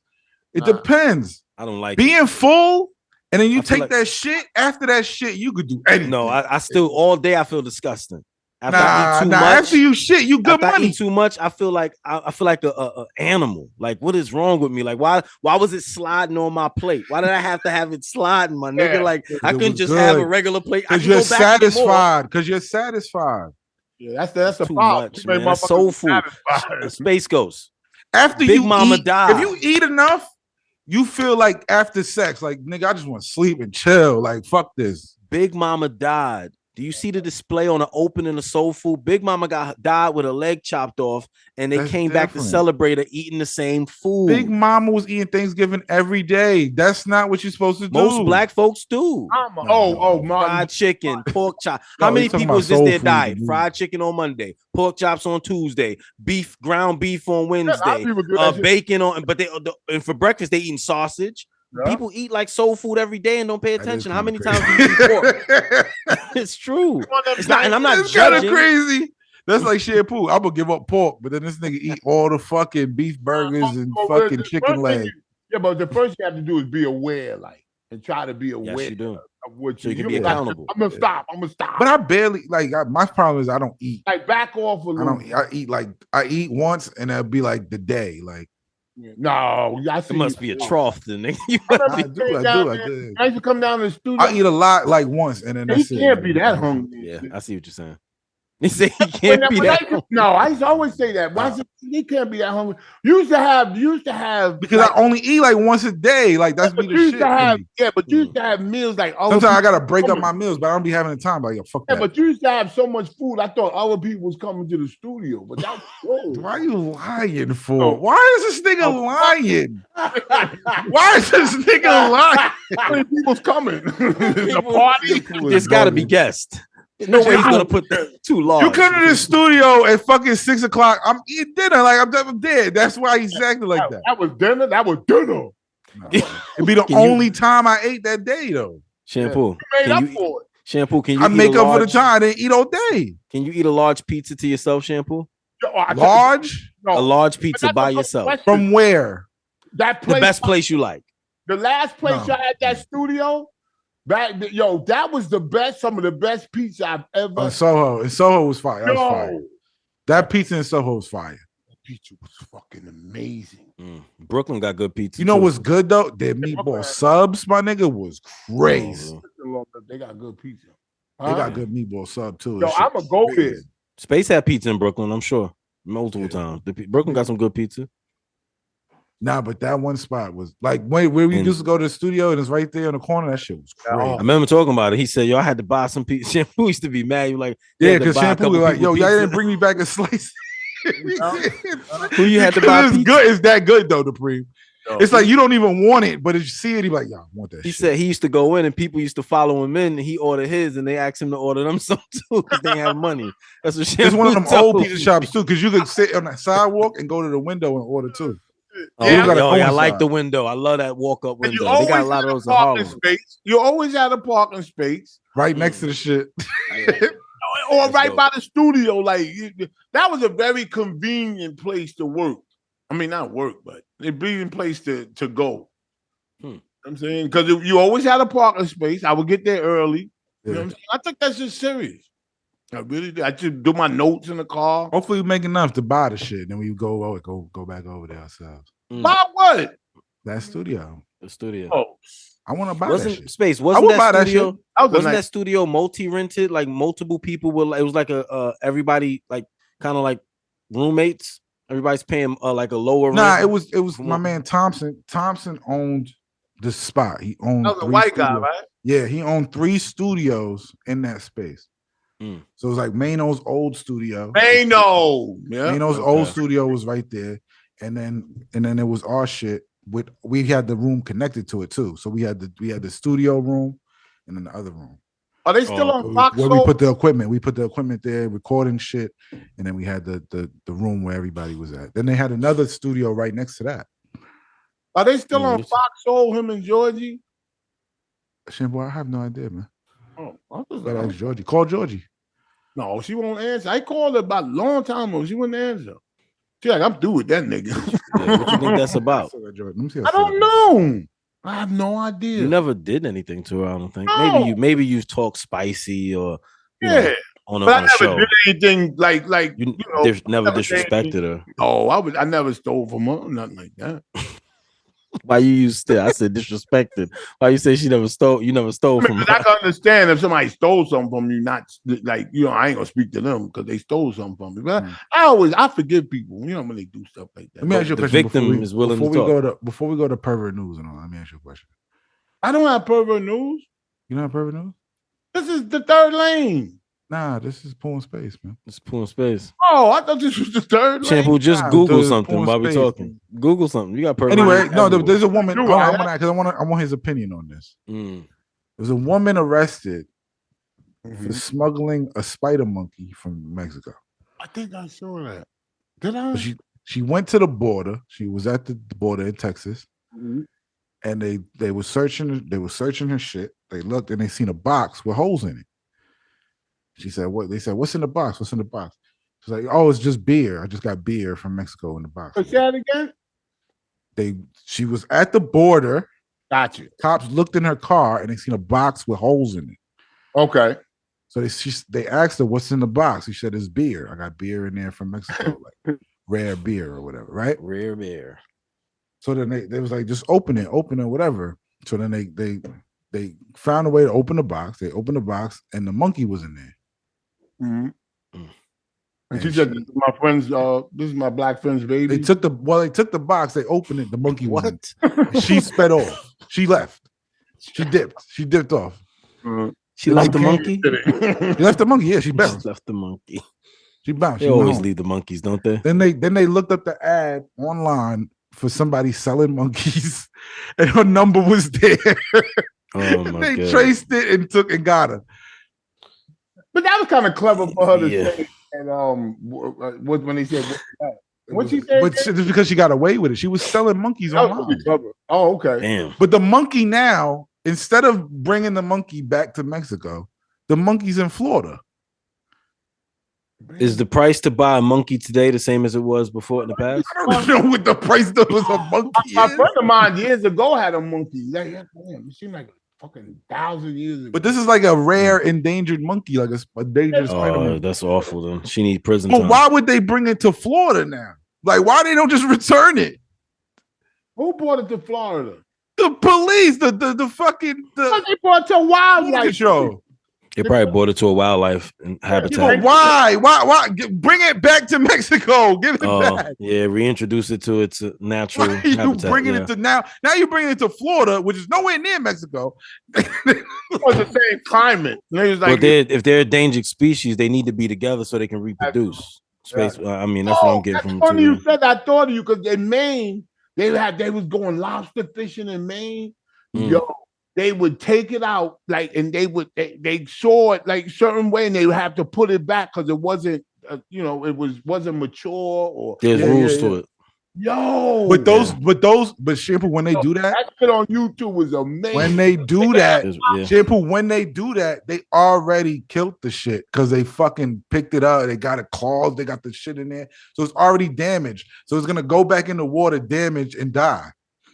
Speaker 3: It depends.
Speaker 4: I don't like
Speaker 3: being full. And then you take that shit. After that shit, you could do anything.
Speaker 4: No, I still all day I feel disgusting. After
Speaker 3: I eat too much, after you shit, you good money.
Speaker 4: I eat too much, I feel like a animal. Like, what is wrong with me? Like, why was it sliding on my plate? Why did I have to have it sliding, my nigga? Like, I couldn't just have a regular plate.
Speaker 3: Because you're satisfied. Because you're satisfied.
Speaker 2: Yeah, that's the problem.
Speaker 4: That's soul food. Space Ghost.
Speaker 3: After
Speaker 4: Big Mama died.
Speaker 3: If you eat enough, you feel like after sex, like, nigga, I just want to sleep and chill. Like, fuck this.
Speaker 4: Big Mama died. Do you see the display on the opening of Soul Food? Big Mama died with a leg chopped off, and they came back to celebrate her eating the same food.
Speaker 3: Big Mama was eating Thanksgiving every day. That's not what you're supposed to do.
Speaker 4: Most black folks do. Fried chicken, pork chop. How many people is this their diet? Fried chicken on Monday, pork chops on Tuesday, ground beef on Wednesday, bacon on. But and for breakfast they eating sausage. Yeah. People eat like soul food every day and don't pay attention. How many times do you eat pork? It's true. It's not, and I'm not judging.
Speaker 3: Crazy. That's like Shampoo. I'm gonna give up pork, but then this nigga eat all the fucking beef burgers and fucking chicken legs.
Speaker 2: But the first you have to do is be aware, and try to be aware.
Speaker 4: Yes, you do.
Speaker 2: Of what
Speaker 4: so you can be accountable.
Speaker 2: I'm gonna stop.
Speaker 3: But I barely my problem is I don't eat.
Speaker 2: Like, back off a little.
Speaker 3: I eat once and that'll be like the day. Like,
Speaker 2: no,
Speaker 4: it must be a trough, then. I
Speaker 2: do. I used to come down to the studio.
Speaker 3: I eat a lot, like once, and then
Speaker 2: he can't be that hungry.
Speaker 4: Yeah, I see what you're saying. He said he can't be that.
Speaker 2: No, I used to always say that. He can't be that hungry. You used to have
Speaker 3: because I only eat like once a day. Like, that's be the shit.
Speaker 2: But you used to have meals like
Speaker 3: sometimes I gotta break up my meals, but I don't be having the time. Like, yo, fuck that.
Speaker 2: But you used to have so much food. I thought other people was coming to the studio, but that's
Speaker 3: why are you lying for? Oh. Why is this nigga lying? Why is this nigga lying?
Speaker 2: How many people's coming? It's a party.
Speaker 4: There's got to be guests. No way he's gonna put that too large.
Speaker 3: You come to the studio at fucking 6 o'clock. I'm eating dinner. Like, I'm dead. That's why he's acting like that.
Speaker 2: That was dinner. No.
Speaker 3: It'd be the only time I ate that day, though.
Speaker 4: Shampoo.
Speaker 2: You made up for it.
Speaker 4: Shampoo. Can you?
Speaker 3: I make up for the time. I didn't eat all day.
Speaker 4: Can you eat a large pizza to yourself, Shampoo?
Speaker 3: Large?
Speaker 4: A large pizza by yourself.
Speaker 3: From where?
Speaker 2: That place.
Speaker 4: The best place you like.
Speaker 2: The last place y'all had that studio. That was the best. Some of the best pizza I've ever.
Speaker 3: In Soho. In Soho was fire. That was fire. That pizza in Soho was fire.
Speaker 2: The pizza was fucking amazing.
Speaker 4: Brooklyn got good pizza.
Speaker 3: You know what's good though? Their meatball subs, my nigga, was crazy.
Speaker 2: They got good pizza.
Speaker 3: They got good meatball sub too.
Speaker 2: Yo, I'm gonna go there.
Speaker 4: Space had pizza in Brooklyn, I'm sure, multiple times. Brooklyn got some good pizza.
Speaker 3: Nah, but that one spot was like where we used to go to the studio, and it's right there in the corner. That shit was crazy.
Speaker 4: I remember talking about it. He said, "Yo, I had to buy some pizza." Shampoo used to be mad. You like,
Speaker 3: yeah, because Shampoo was like, "Yo, y'all didn't bring me back a slice."
Speaker 4: Who you had to buy?
Speaker 3: It's good. It's that good though, Dupreme. It's like you don't even want it, but if you see it, he be like, "Yo, I want that."
Speaker 4: He said he used to go in, and people used to follow him in, and he ordered his, and they asked him to order them some too because they have money. That's what Shampoo.
Speaker 3: It's one of them old pizza shops too, because you could sit on that sidewalk and go to the window and order too.
Speaker 4: I like the window. I love that walk-up window. They got a lot of those in Harlem.
Speaker 2: You always had a parking space
Speaker 3: right next to the shit,
Speaker 2: or right by the studio. Like, that was a very convenient place to work. I mean, not work, but a convenient place to go. You know what I'm saying, because you always had a parking space. I would get there early. You know what I'm saying? I took that shit serious. I really did. I just do my notes in the car.
Speaker 3: Hopefully, we make enough to buy the shit. Then we go back over there ourselves.
Speaker 2: Buy what?
Speaker 3: That studio.
Speaker 4: The studio.
Speaker 2: Oh,
Speaker 3: I want to buy that shit.
Speaker 4: Space. Wasn't that studio? Wasn't that studio multi-rented? Like multiple people were. It was like a everybody like kind of like roommates. Everybody's paying like a lower
Speaker 3: Nah,
Speaker 4: rent.
Speaker 3: it was my man Thompson. Thompson owned the spot. He owned
Speaker 5: That was a
Speaker 3: 3
Speaker 5: white guy,
Speaker 3: studios.
Speaker 5: right?
Speaker 3: Yeah, he owned 3 studios in that space.
Speaker 4: Mm.
Speaker 3: So it was like Mano's old studio.
Speaker 2: Mano. Yeah.
Speaker 3: Mano's
Speaker 4: Okay.
Speaker 3: old studio was right there, and then it was our shit. We had the room connected to it too. So we had the studio room, and then the other room.
Speaker 2: Are they still on
Speaker 3: Where
Speaker 2: Fox?
Speaker 3: we put the equipment. We put the equipment there, recording shit, and then we had the room where everybody was at. Then they had another studio right next to that.
Speaker 2: Are they still on Fox Soul? Him and Georgie?
Speaker 3: Shampoo, I have no idea, man.
Speaker 2: Oh, I was
Speaker 3: Gotta ask Georgie. Call Georgie.
Speaker 2: No, she won't answer. I called her about a long time ago. She wouldn't answer. She like, I'm through with that nigga.
Speaker 4: Yeah, what you think that's about?
Speaker 2: I don't know. I have no idea.
Speaker 4: You never did anything to her, I don't think.
Speaker 2: No.
Speaker 4: Maybe you talk spicy or
Speaker 2: Yeah.
Speaker 4: on
Speaker 2: But I
Speaker 4: a
Speaker 2: never
Speaker 4: show.
Speaker 2: did anything like
Speaker 4: You
Speaker 2: know,
Speaker 4: never
Speaker 2: never did
Speaker 4: disrespected her.
Speaker 2: Oh, I never stole from her, nothing like that.
Speaker 4: Why you use still? I said disrespected. Why you say she never stole? You never stole from her.
Speaker 2: I can understand if somebody stole something from you, not like I ain't gonna speak to them because they stole something from me. But I forgive people, when they do stuff like that.
Speaker 3: Let me ask you a
Speaker 4: The
Speaker 3: question.
Speaker 4: victim is willing to talk.
Speaker 3: Before we go to pervert news and all, let me ask you a question.
Speaker 2: I don't have pervert news.
Speaker 3: You don't have pervert news?
Speaker 2: This is the third lane.
Speaker 3: Nah, this is PooNSpace, man.
Speaker 4: It's PooNSpace.
Speaker 2: Oh, I thought this was the third lane.
Speaker 4: Shampoo, just
Speaker 3: Nah,
Speaker 4: Google
Speaker 3: the
Speaker 4: something while we
Speaker 3: PooNSpace.
Speaker 4: talking. Google something. You got pervert.
Speaker 3: Anyway,
Speaker 4: news
Speaker 3: no,
Speaker 4: everywhere.
Speaker 3: there's a woman.
Speaker 2: You
Speaker 3: Hold
Speaker 2: are.
Speaker 3: on, because I want his opinion on this.
Speaker 4: Mm.
Speaker 3: There's a woman arrested
Speaker 2: Mhm.
Speaker 3: for smuggling a spider monkey from Mexico.
Speaker 2: I think I saw that. Did I?
Speaker 3: She went to the border. She was at the border in Texas,
Speaker 2: Mhm.
Speaker 3: and they were searching. They were searching her shit. They looked and they seen a box with holes in it. She said, "What?" They said, "What's in the box? What's in the box?" She's like, "Oh, it's just beer. I just got beer from Mexico in the box."
Speaker 2: Say that again.
Speaker 3: She was at the border.
Speaker 2: Got you.
Speaker 3: Cops looked in her car and they seen a box with holes in it.
Speaker 2: Okay.
Speaker 3: So they asked her, "What's in the box?" She said, "It's beer. I got beer in there from Mexico, like rare beer or whatever, right?"
Speaker 4: Rare beer.
Speaker 3: So then they was like, "Just open it, whatever." So then they found a way to open the box. They opened the box and the monkey was in there.
Speaker 2: Mhm.
Speaker 4: Mm.
Speaker 2: And she said, "This is my friend's. This is my black friend's baby."
Speaker 3: They took the box. They opened it. The monkey was in
Speaker 4: What?
Speaker 3: it. She sped off. She left. She dipped off.
Speaker 2: Mhm.
Speaker 4: She left the monkey.
Speaker 3: She left the monkey. Yeah, she
Speaker 4: She
Speaker 3: bounced.
Speaker 4: left the monkey.
Speaker 3: She bounced.
Speaker 4: They
Speaker 3: She went
Speaker 4: always
Speaker 3: home.
Speaker 4: leave the monkeys, don't they?
Speaker 3: Then they looked up the ad online for somebody selling monkeys, and her number was there.
Speaker 4: Oh my
Speaker 3: They
Speaker 4: god.
Speaker 3: traced it and got her.
Speaker 2: But that was kind of clever for her to
Speaker 4: Yeah.
Speaker 2: say. And when they said what she said,
Speaker 3: But it's because she got away with it. She was selling monkeys
Speaker 2: that was
Speaker 3: online.
Speaker 2: pretty clever. Oh, okay.
Speaker 4: Damn.
Speaker 3: But the monkey now, instead of bringing the monkey back to Mexico, the monkey's in Florida.
Speaker 4: Is the price to buy a monkey today the same as it was before in the past?
Speaker 3: I don't know what the price of a monkey
Speaker 2: My
Speaker 3: is.
Speaker 2: friend of mine years ago had a monkey. Like, damn, it seemed like fucking 1,000 years ago.
Speaker 3: But this is like a rare endangered monkey, like a dangerous spider
Speaker 4: Oh,
Speaker 3: monkey.
Speaker 4: that's awful. Then she need prison
Speaker 3: But
Speaker 4: time.
Speaker 3: why would they bring it to Florida now? Like, why they don't just return it?
Speaker 2: Who brought it to Florida?
Speaker 3: The police, the fucking
Speaker 2: Because they brought it to wildlife
Speaker 3: show.
Speaker 4: They probably brought it to a wildlife habitat.
Speaker 3: But why? Why? Bring it back to Mexico. Give it back.
Speaker 4: Yeah, reintroduce it to its natural
Speaker 3: Why are you
Speaker 4: habitat.
Speaker 3: bringing
Speaker 4: yeah.
Speaker 3: it to now? Now you're bringing it to Florida, which is nowhere near Mexico.
Speaker 2: It was the same climate. They was
Speaker 4: Well,
Speaker 2: like,
Speaker 4: if they're a endangered species, they need to be together so they can reproduce. Space. I mean, that's what I'm getting from
Speaker 2: funny
Speaker 4: it.
Speaker 2: you said that. I thought of you because in Maine, they was going lobster fishing in Maine.
Speaker 4: Mm.
Speaker 2: Yo, they would take it out and they saw it like certain way, and they would have to put it back because it wasn't wasn't mature or
Speaker 4: There's rules to it.
Speaker 2: Yo,
Speaker 3: but Shampoo, when they do that
Speaker 2: shit on YouTube was amazing.
Speaker 3: when they do that,
Speaker 4: Yeah.
Speaker 3: Shampoo, when they do that, they already killed the shit because they fucking picked it up. They got it claws, they got the shit in there. So it's already damaged. So it's gonna go back in the water, damaged, and die.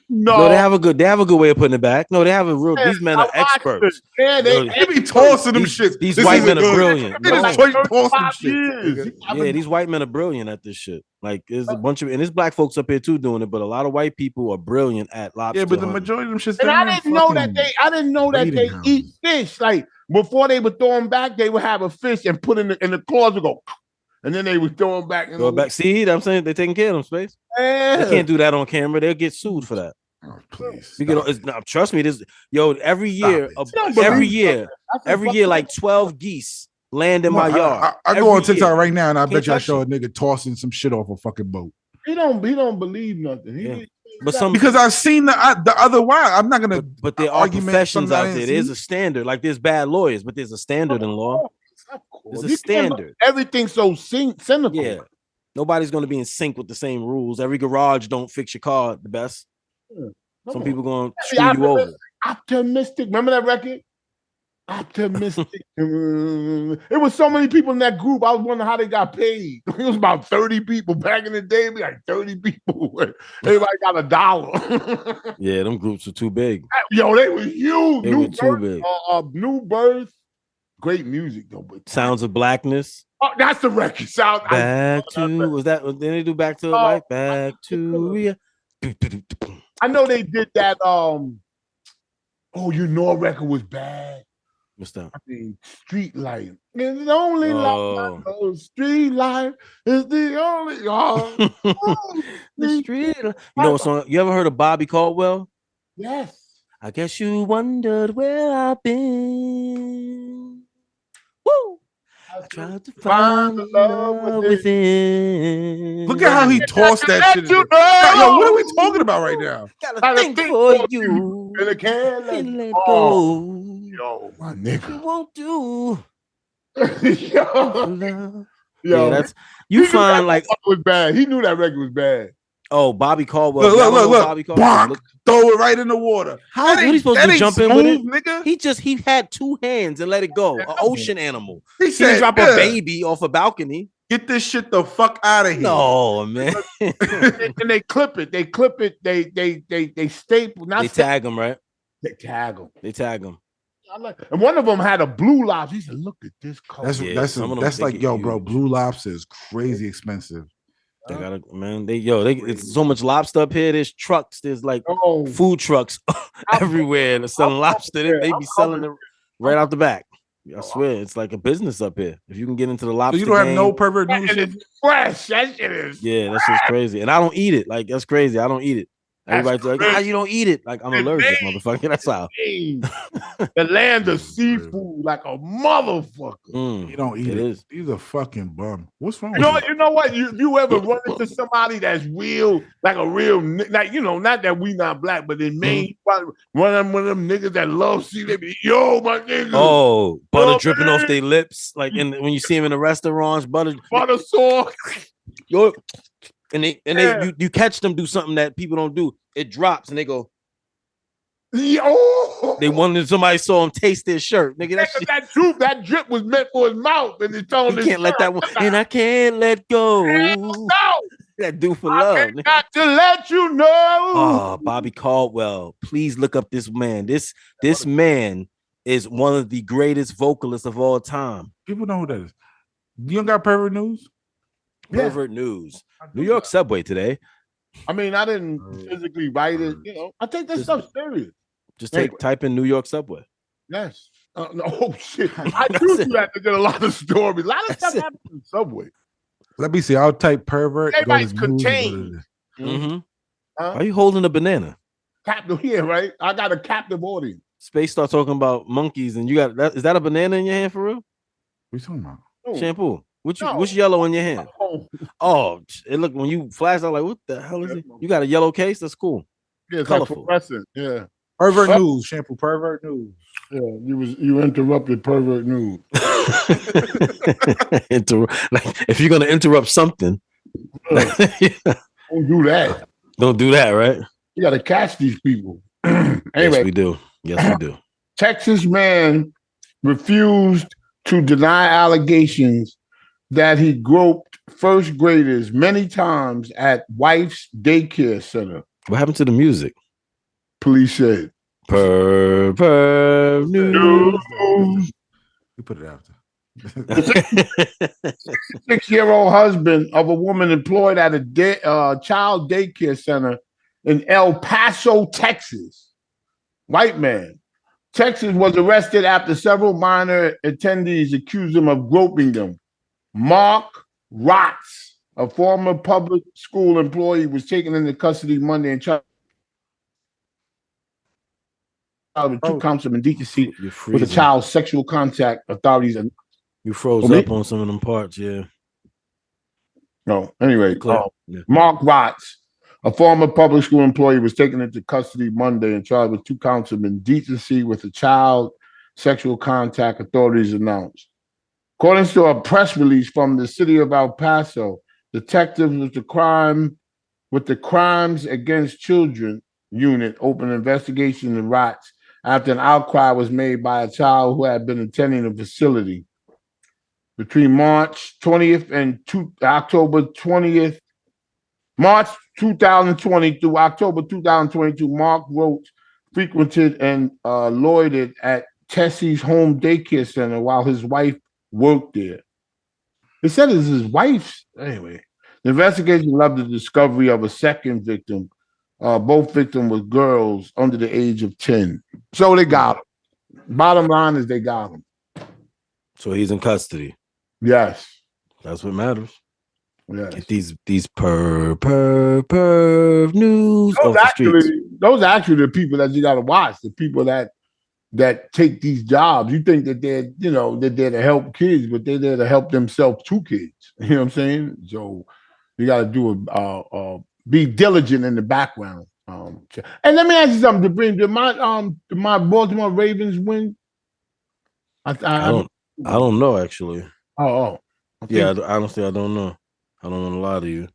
Speaker 4: No, they have a good way of putting it back. No, they have a real. These men are
Speaker 2: I watched
Speaker 4: experts.
Speaker 2: it. Yeah,
Speaker 4: Yo,
Speaker 3: They be tossing them shits.
Speaker 4: These
Speaker 3: This
Speaker 4: white
Speaker 3: isn't
Speaker 4: men are
Speaker 3: good.
Speaker 4: brilliant.
Speaker 3: They
Speaker 4: No.
Speaker 3: just straight toss them
Speaker 2: 35
Speaker 3: shit.
Speaker 2: years.
Speaker 4: Yeah, these white men are brilliant at this shit. Like there's a bunch of, and there's black folks up here too doing it, but a lot of white people are brilliant at lobster.
Speaker 3: Yeah, but the
Speaker 4: hunting.
Speaker 3: majority of them shits.
Speaker 2: And
Speaker 3: they
Speaker 2: I
Speaker 3: in
Speaker 2: didn't know that
Speaker 3: fucking
Speaker 2: they
Speaker 3: breeding
Speaker 2: eat fish. Like before they would throw them back, they would have a fish and put in the claws and go. and then they would throw them back in
Speaker 4: Go
Speaker 2: the
Speaker 4: back. See, I'm saying they're taking care of them, Space.
Speaker 2: Yeah.
Speaker 4: They can't do that on camera. They'll get sued for that.
Speaker 3: Oh, please.
Speaker 4: Trust me. This every year, like 12 geese land in my yard.
Speaker 3: I go on TikTok right now, and I
Speaker 4: Can't
Speaker 3: bet you I
Speaker 4: touch
Speaker 3: show a nigga tossing some shit off a fucking boat.
Speaker 2: He don't believe nothing.
Speaker 4: Because
Speaker 3: I've seen the other way. I'm not gonna.
Speaker 4: But there are professions out there. There's a standard. Like there's bad lawyers, but there's a standard in law. There's a standard.
Speaker 2: Everything's so cynical.
Speaker 4: Yeah. Nobody's gonna be in sync with the same rules. Every garage don't fix your car the best. Some people gonna screw you over.
Speaker 2: Optimistic. Remember that record? Optimistic. It was so many people in that group. I was wondering how they got paid. It was about 30 people back in the day. Be like 30 people. Everybody got $1.
Speaker 4: Yeah, them groups were too big.
Speaker 2: Yo, they were huge.
Speaker 4: They were too big.
Speaker 2: New Birth. Great music though. But
Speaker 4: Sounds of Blackness.
Speaker 2: Oh, that's the record.
Speaker 4: Back to was that? Then they do Back to Life. Back to yeah.
Speaker 2: I know they did that. Oh, you know, a record was bad.
Speaker 4: What's that?
Speaker 2: I mean, Street Life. It's the only life I know. Street Life is the only.
Speaker 4: The street. You know what song? You ever heard of Bobby Caldwell?
Speaker 2: Yes.
Speaker 4: I guess you wondered where I've been. Woo! I tried to find love within.
Speaker 3: Look at how he tossed that shit. Yo, what are we talking about right now?
Speaker 4: Gotta think for you.
Speaker 2: And I can't
Speaker 4: let go.
Speaker 2: Yo, my nigga.
Speaker 4: You won't do.
Speaker 2: Yo,
Speaker 4: yeah, that's you find like
Speaker 2: it was bad. He knew that record was bad.
Speaker 4: Oh, Bobby Caldwell.
Speaker 3: Look.
Speaker 4: Bobby Caldwell.
Speaker 3: Throw it right in the water.
Speaker 4: How what he supposed to jump in with it?
Speaker 3: Nigga.
Speaker 4: He had two hands and let it go. An ocean animal.
Speaker 3: He said,
Speaker 4: drop a baby off a balcony.
Speaker 3: Get this shit the fuck out of here.
Speaker 4: No, man.
Speaker 2: And they clip it. They staple.
Speaker 4: They tag him, right?
Speaker 2: They tag him. And one of them had a blue lobster. He said, "Look at this color."
Speaker 3: That's like, yo, bro. Blue lobster is crazy expensive.
Speaker 4: They gotta, man. It's so much lobster up here. There's trucks. There's like food trucks everywhere. They're selling lobster. They be selling it right out the back. I swear, it's like a business up here. If you can get into the lobster,
Speaker 3: so you don't have no pervert news.
Speaker 2: It's fresh. That shit is.
Speaker 4: Yeah, that's just crazy. And I don't eat it. Like that's crazy. I don't eat it. Everybody's like, "How you don't eat it?" Like I'm allergic, motherfucker. That's how.
Speaker 2: The land of seafood, like a motherfucker.
Speaker 3: You don't eat it. He's a fucking bum. What's wrong?
Speaker 2: You know what? You ever run into somebody that's real, like a real, like not that we not black, but in Maine, one of them niggas that love seafood. Yo, my nigga.
Speaker 4: Oh, butter dripping off their lips, like when you see them in the restaurants, butter
Speaker 2: sauce.
Speaker 4: Yo. And you catch them do something that people don't do. It drops and they go.
Speaker 2: Yo.
Speaker 4: They wanted somebody saw him taste their shirt. Nigga,
Speaker 2: that drip was meant for his mouth, and it's on his
Speaker 4: can't let that one. And I can't let go.
Speaker 2: No.
Speaker 4: That do for love.
Speaker 2: Got to let you know.
Speaker 4: Oh, Bobby Caldwell. Please look up this man. This man is one of the greatest vocalists of all time.
Speaker 3: People know who that is. You don't got pervert news?
Speaker 4: Pervert news. New York subway today.
Speaker 2: I mean, I didn't physically write it. I take this stuff serious.
Speaker 4: Just type in New York subway.
Speaker 2: Yes. Oh shit! I do that to get a lot of stories. A lot of stuff happens in subway.
Speaker 3: Let me see. I'll type pervert.
Speaker 2: Everybody's contained.
Speaker 4: Mm-hmm. Why are you holding a banana?
Speaker 2: Captive here, right? I got a captive audience.
Speaker 4: Space start talking about monkeys, and you got that. Is that a banana in your hand for real?
Speaker 3: What are you talking about?
Speaker 4: Shampoo. What's yellow in your hand? Oh, it look when you flash out like, what the hell is it? You got a yellow case? That's cool.
Speaker 2: Yeah, it's colorful. Like yeah.
Speaker 3: Pervert news, Shampoo. Pervert news.
Speaker 2: Yeah, you interrupted pervert news.
Speaker 4: Like if you're gonna interrupt something,
Speaker 2: don't do that.
Speaker 4: Don't do that, right?
Speaker 2: You gotta catch these people. Anyway,
Speaker 4: yes, we do. Yes, we do.
Speaker 2: Texas man refused to deny allegations that he groped first graders many times at wife's daycare center.
Speaker 4: What happened to the music?
Speaker 2: Police said.
Speaker 4: Perv news.
Speaker 3: You put it after.
Speaker 2: 6-year-old husband of a woman employed at a child daycare center in El Paso, Texas. White man. Texas was arrested after several minor attendees accused him of groping them. Mark Rotz, a former public school employee, was taken into custody Monday and charged with 2 counts of indecency with a child's sexual contact. Authorities.
Speaker 4: You froze up on some of them parts, yeah.
Speaker 2: No, anyway, Mark Rotz, a former public school employee, was taken into custody Monday and charged with 2 counts of indecency with a child sexual contact, authorities announced. According to a press release from the city of El Paso, detectives with the Crimes Against Children unit opened an investigation into Rotz after an outcry was made by a child who had been attending the facility. Between March 20th and October 20th, March 2020 through October 2022, Mark Roach frequented and loitered at Tessie's home daycare center while his wife worked there. It said it's his wife's. Anyway, the investigation led to the discovery of a second victim. Both victims were girls under the age of 10. So they got him. Bottom line is they got him.
Speaker 4: So he's in custody.
Speaker 2: Yes.
Speaker 4: That's what matters.
Speaker 2: Yes.
Speaker 4: Get these perv news
Speaker 2: those
Speaker 4: off the streets.
Speaker 2: Those are actually the people that you got to watch. The people that take these jobs. You think that they're there to help kids, but they're there to help themselves to kids. You know what I'm saying? So you got to do be diligent in the background. And let me ask you something, Dupreme. Did my Baltimore Ravens win?
Speaker 4: I don't know actually. Yeah, honestly, I don't know. I don't want to lie to you.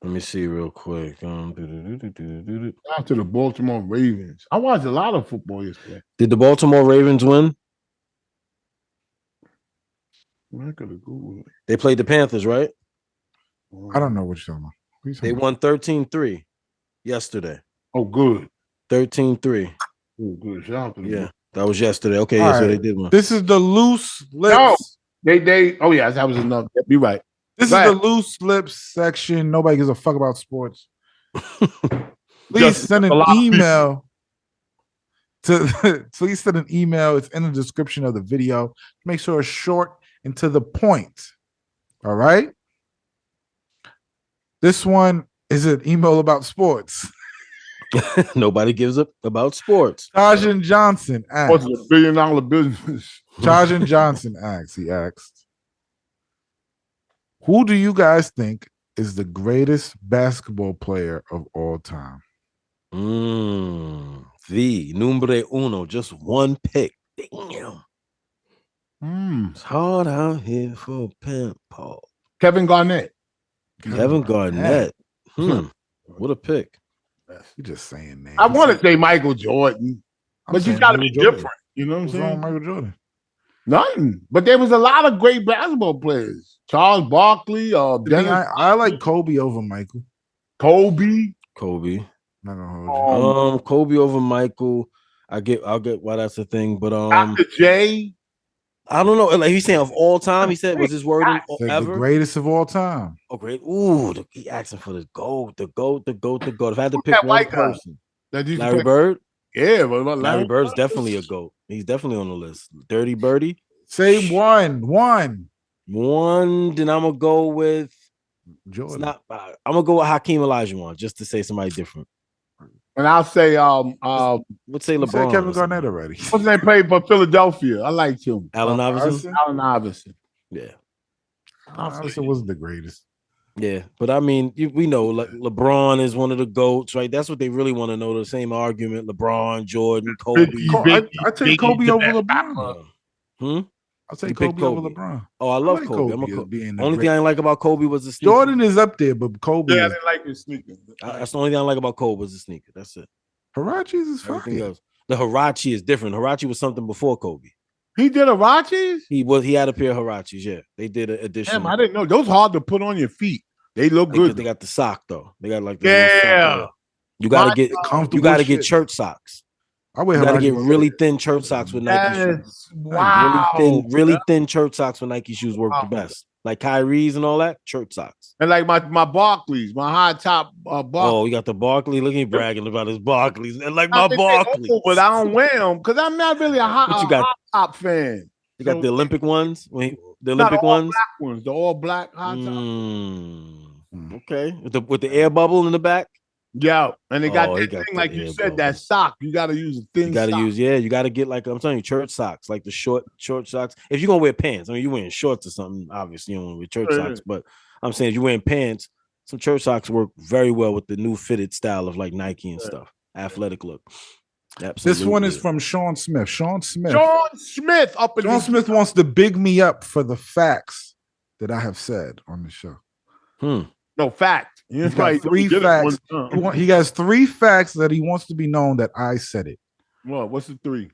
Speaker 4: Let me see real quick.
Speaker 2: After the Baltimore Ravens, I watched a lot of football yesterday.
Speaker 4: Did the Baltimore Ravens win?
Speaker 2: I could have Googled it.
Speaker 4: They played the Panthers, right?
Speaker 3: I don't know what you're talking about.
Speaker 4: They won 13-3 yesterday.
Speaker 2: Oh, good.
Speaker 4: 13-3.
Speaker 2: Oh, good. Shout out to
Speaker 4: them. Yeah, that was yesterday. Okay,
Speaker 3: all
Speaker 4: yeah,
Speaker 3: right.
Speaker 4: so they did one.
Speaker 3: This is the loose lips.
Speaker 2: No, they. Oh, yeah, that was enough. Be right.
Speaker 3: This is the loose lips section. Nobody gives a fuck about sports. Please send an email please send an email. It's in the description of the video. Make sure it's short and to the point. All right. This one is an email about sports.
Speaker 4: Nobody gives up about sports.
Speaker 3: Tajan Johnson asks.
Speaker 2: What's a $1 billion business?
Speaker 3: Tajan Johnson asks. He asked, who do you guys think is the greatest basketball player of all time?
Speaker 4: The numero uno, just one pick. Damn. It's hard out here for Pimp Paul.
Speaker 2: Kevin Garnett.
Speaker 4: Kevin Garnett. What a pick.
Speaker 3: You're just saying that.
Speaker 2: I want to say Michael Jordan, but you got to be different. You know what I'm saying?
Speaker 3: What's wrong with Michael Jordan?
Speaker 2: Nothing. But there was a lot of great basketball players. Charles Barkley.
Speaker 3: I like Kobe over Michael.
Speaker 2: Kobe.
Speaker 3: Not gonna hold you.
Speaker 4: Kobe over Michael. I'll get why that's a thing, but
Speaker 2: Dr. J.
Speaker 4: I don't know. Like he's saying of all time, he said was his wording ever
Speaker 3: the greatest of all time.
Speaker 4: Oh, great! Ooh, he asking for the GOAT. If I had to pick one person, Larry Bird.
Speaker 2: Yeah, what about
Speaker 4: Larry Bird's definitely a GOAT. He's definitely on the list. Dirty Birdie.
Speaker 3: Say one.
Speaker 4: Then I'm gonna go with
Speaker 3: Jordan.
Speaker 4: I'm gonna go with Hakeem Olajuwon just to say somebody different.
Speaker 2: And I'll say
Speaker 4: let's say LeBron.
Speaker 3: Kevin Garnett already.
Speaker 2: What's his name? Played for Philadelphia. I liked him.
Speaker 4: Allen Iverson.
Speaker 3: Yeah. Iverson wasn't the greatest.
Speaker 4: Yeah, but I mean, we know like LeBron is one of the GOATs, right? That's what they really want to know. The same argument: LeBron, Jordan, Kobe.
Speaker 3: I take Kobe over LeBron. I'll take Kobe over LeBron.
Speaker 4: Oh, I love Kobe. Only thing I didn't like about Kobe was the sneaker.
Speaker 3: Jordan is up there, but Kobe.
Speaker 2: Yeah, I didn't like his sneaker.
Speaker 4: That's the only thing I like about Kobe was the sneaker. That's it.
Speaker 3: Huaraches is fine.
Speaker 4: Everything else. The Huarache is different. Huarache was something before Kobe.
Speaker 2: He did Huaraches?
Speaker 4: He had a pair of Huaraches, yeah. They did an addition.
Speaker 2: Damn, I didn't know. Those hard to put on your feet. They look good.
Speaker 4: They got the sock though. They got like
Speaker 2: the
Speaker 4: You gotta get church socks.
Speaker 3: I wear
Speaker 4: you gotta get really thin church socks with Nike shoes.
Speaker 2: Wow.
Speaker 4: Really thin church socks with Nike shoes work the best. Like Kyrie's and all that, church socks.
Speaker 2: And like my Barclays, my high top Barclays.
Speaker 4: Oh, you got the Barkley. Look at me bragging about his Barclays. And like my Barclays.
Speaker 2: But I don't wear them because I'm not really a high top fan.
Speaker 4: You got the Olympic ones. The Olympic ones?
Speaker 2: Black ones, the all black hot top.
Speaker 4: Okay. With the air bubble in the back?
Speaker 2: Yeah. And they got that
Speaker 4: got
Speaker 2: thing, like you said, that sock. You gotta use a thin sock.
Speaker 4: You gotta get like I'm telling you, church socks, like the short socks. If you're gonna wear pants, I mean you're wearing shorts or something, obviously you don't want to wear church socks, but I'm saying if you're wearing pants, some church socks work very well with the new fitted style of like Nike and stuff. Athletic look. Absolutely.
Speaker 3: This one is from Sean Smith. Sean Smith wants to big me up for the facts that I have said on the show.
Speaker 2: No fact.
Speaker 3: He's got 3 facts. He has 3 facts that he wants to be known that I said it.
Speaker 2: Well, what's the 3?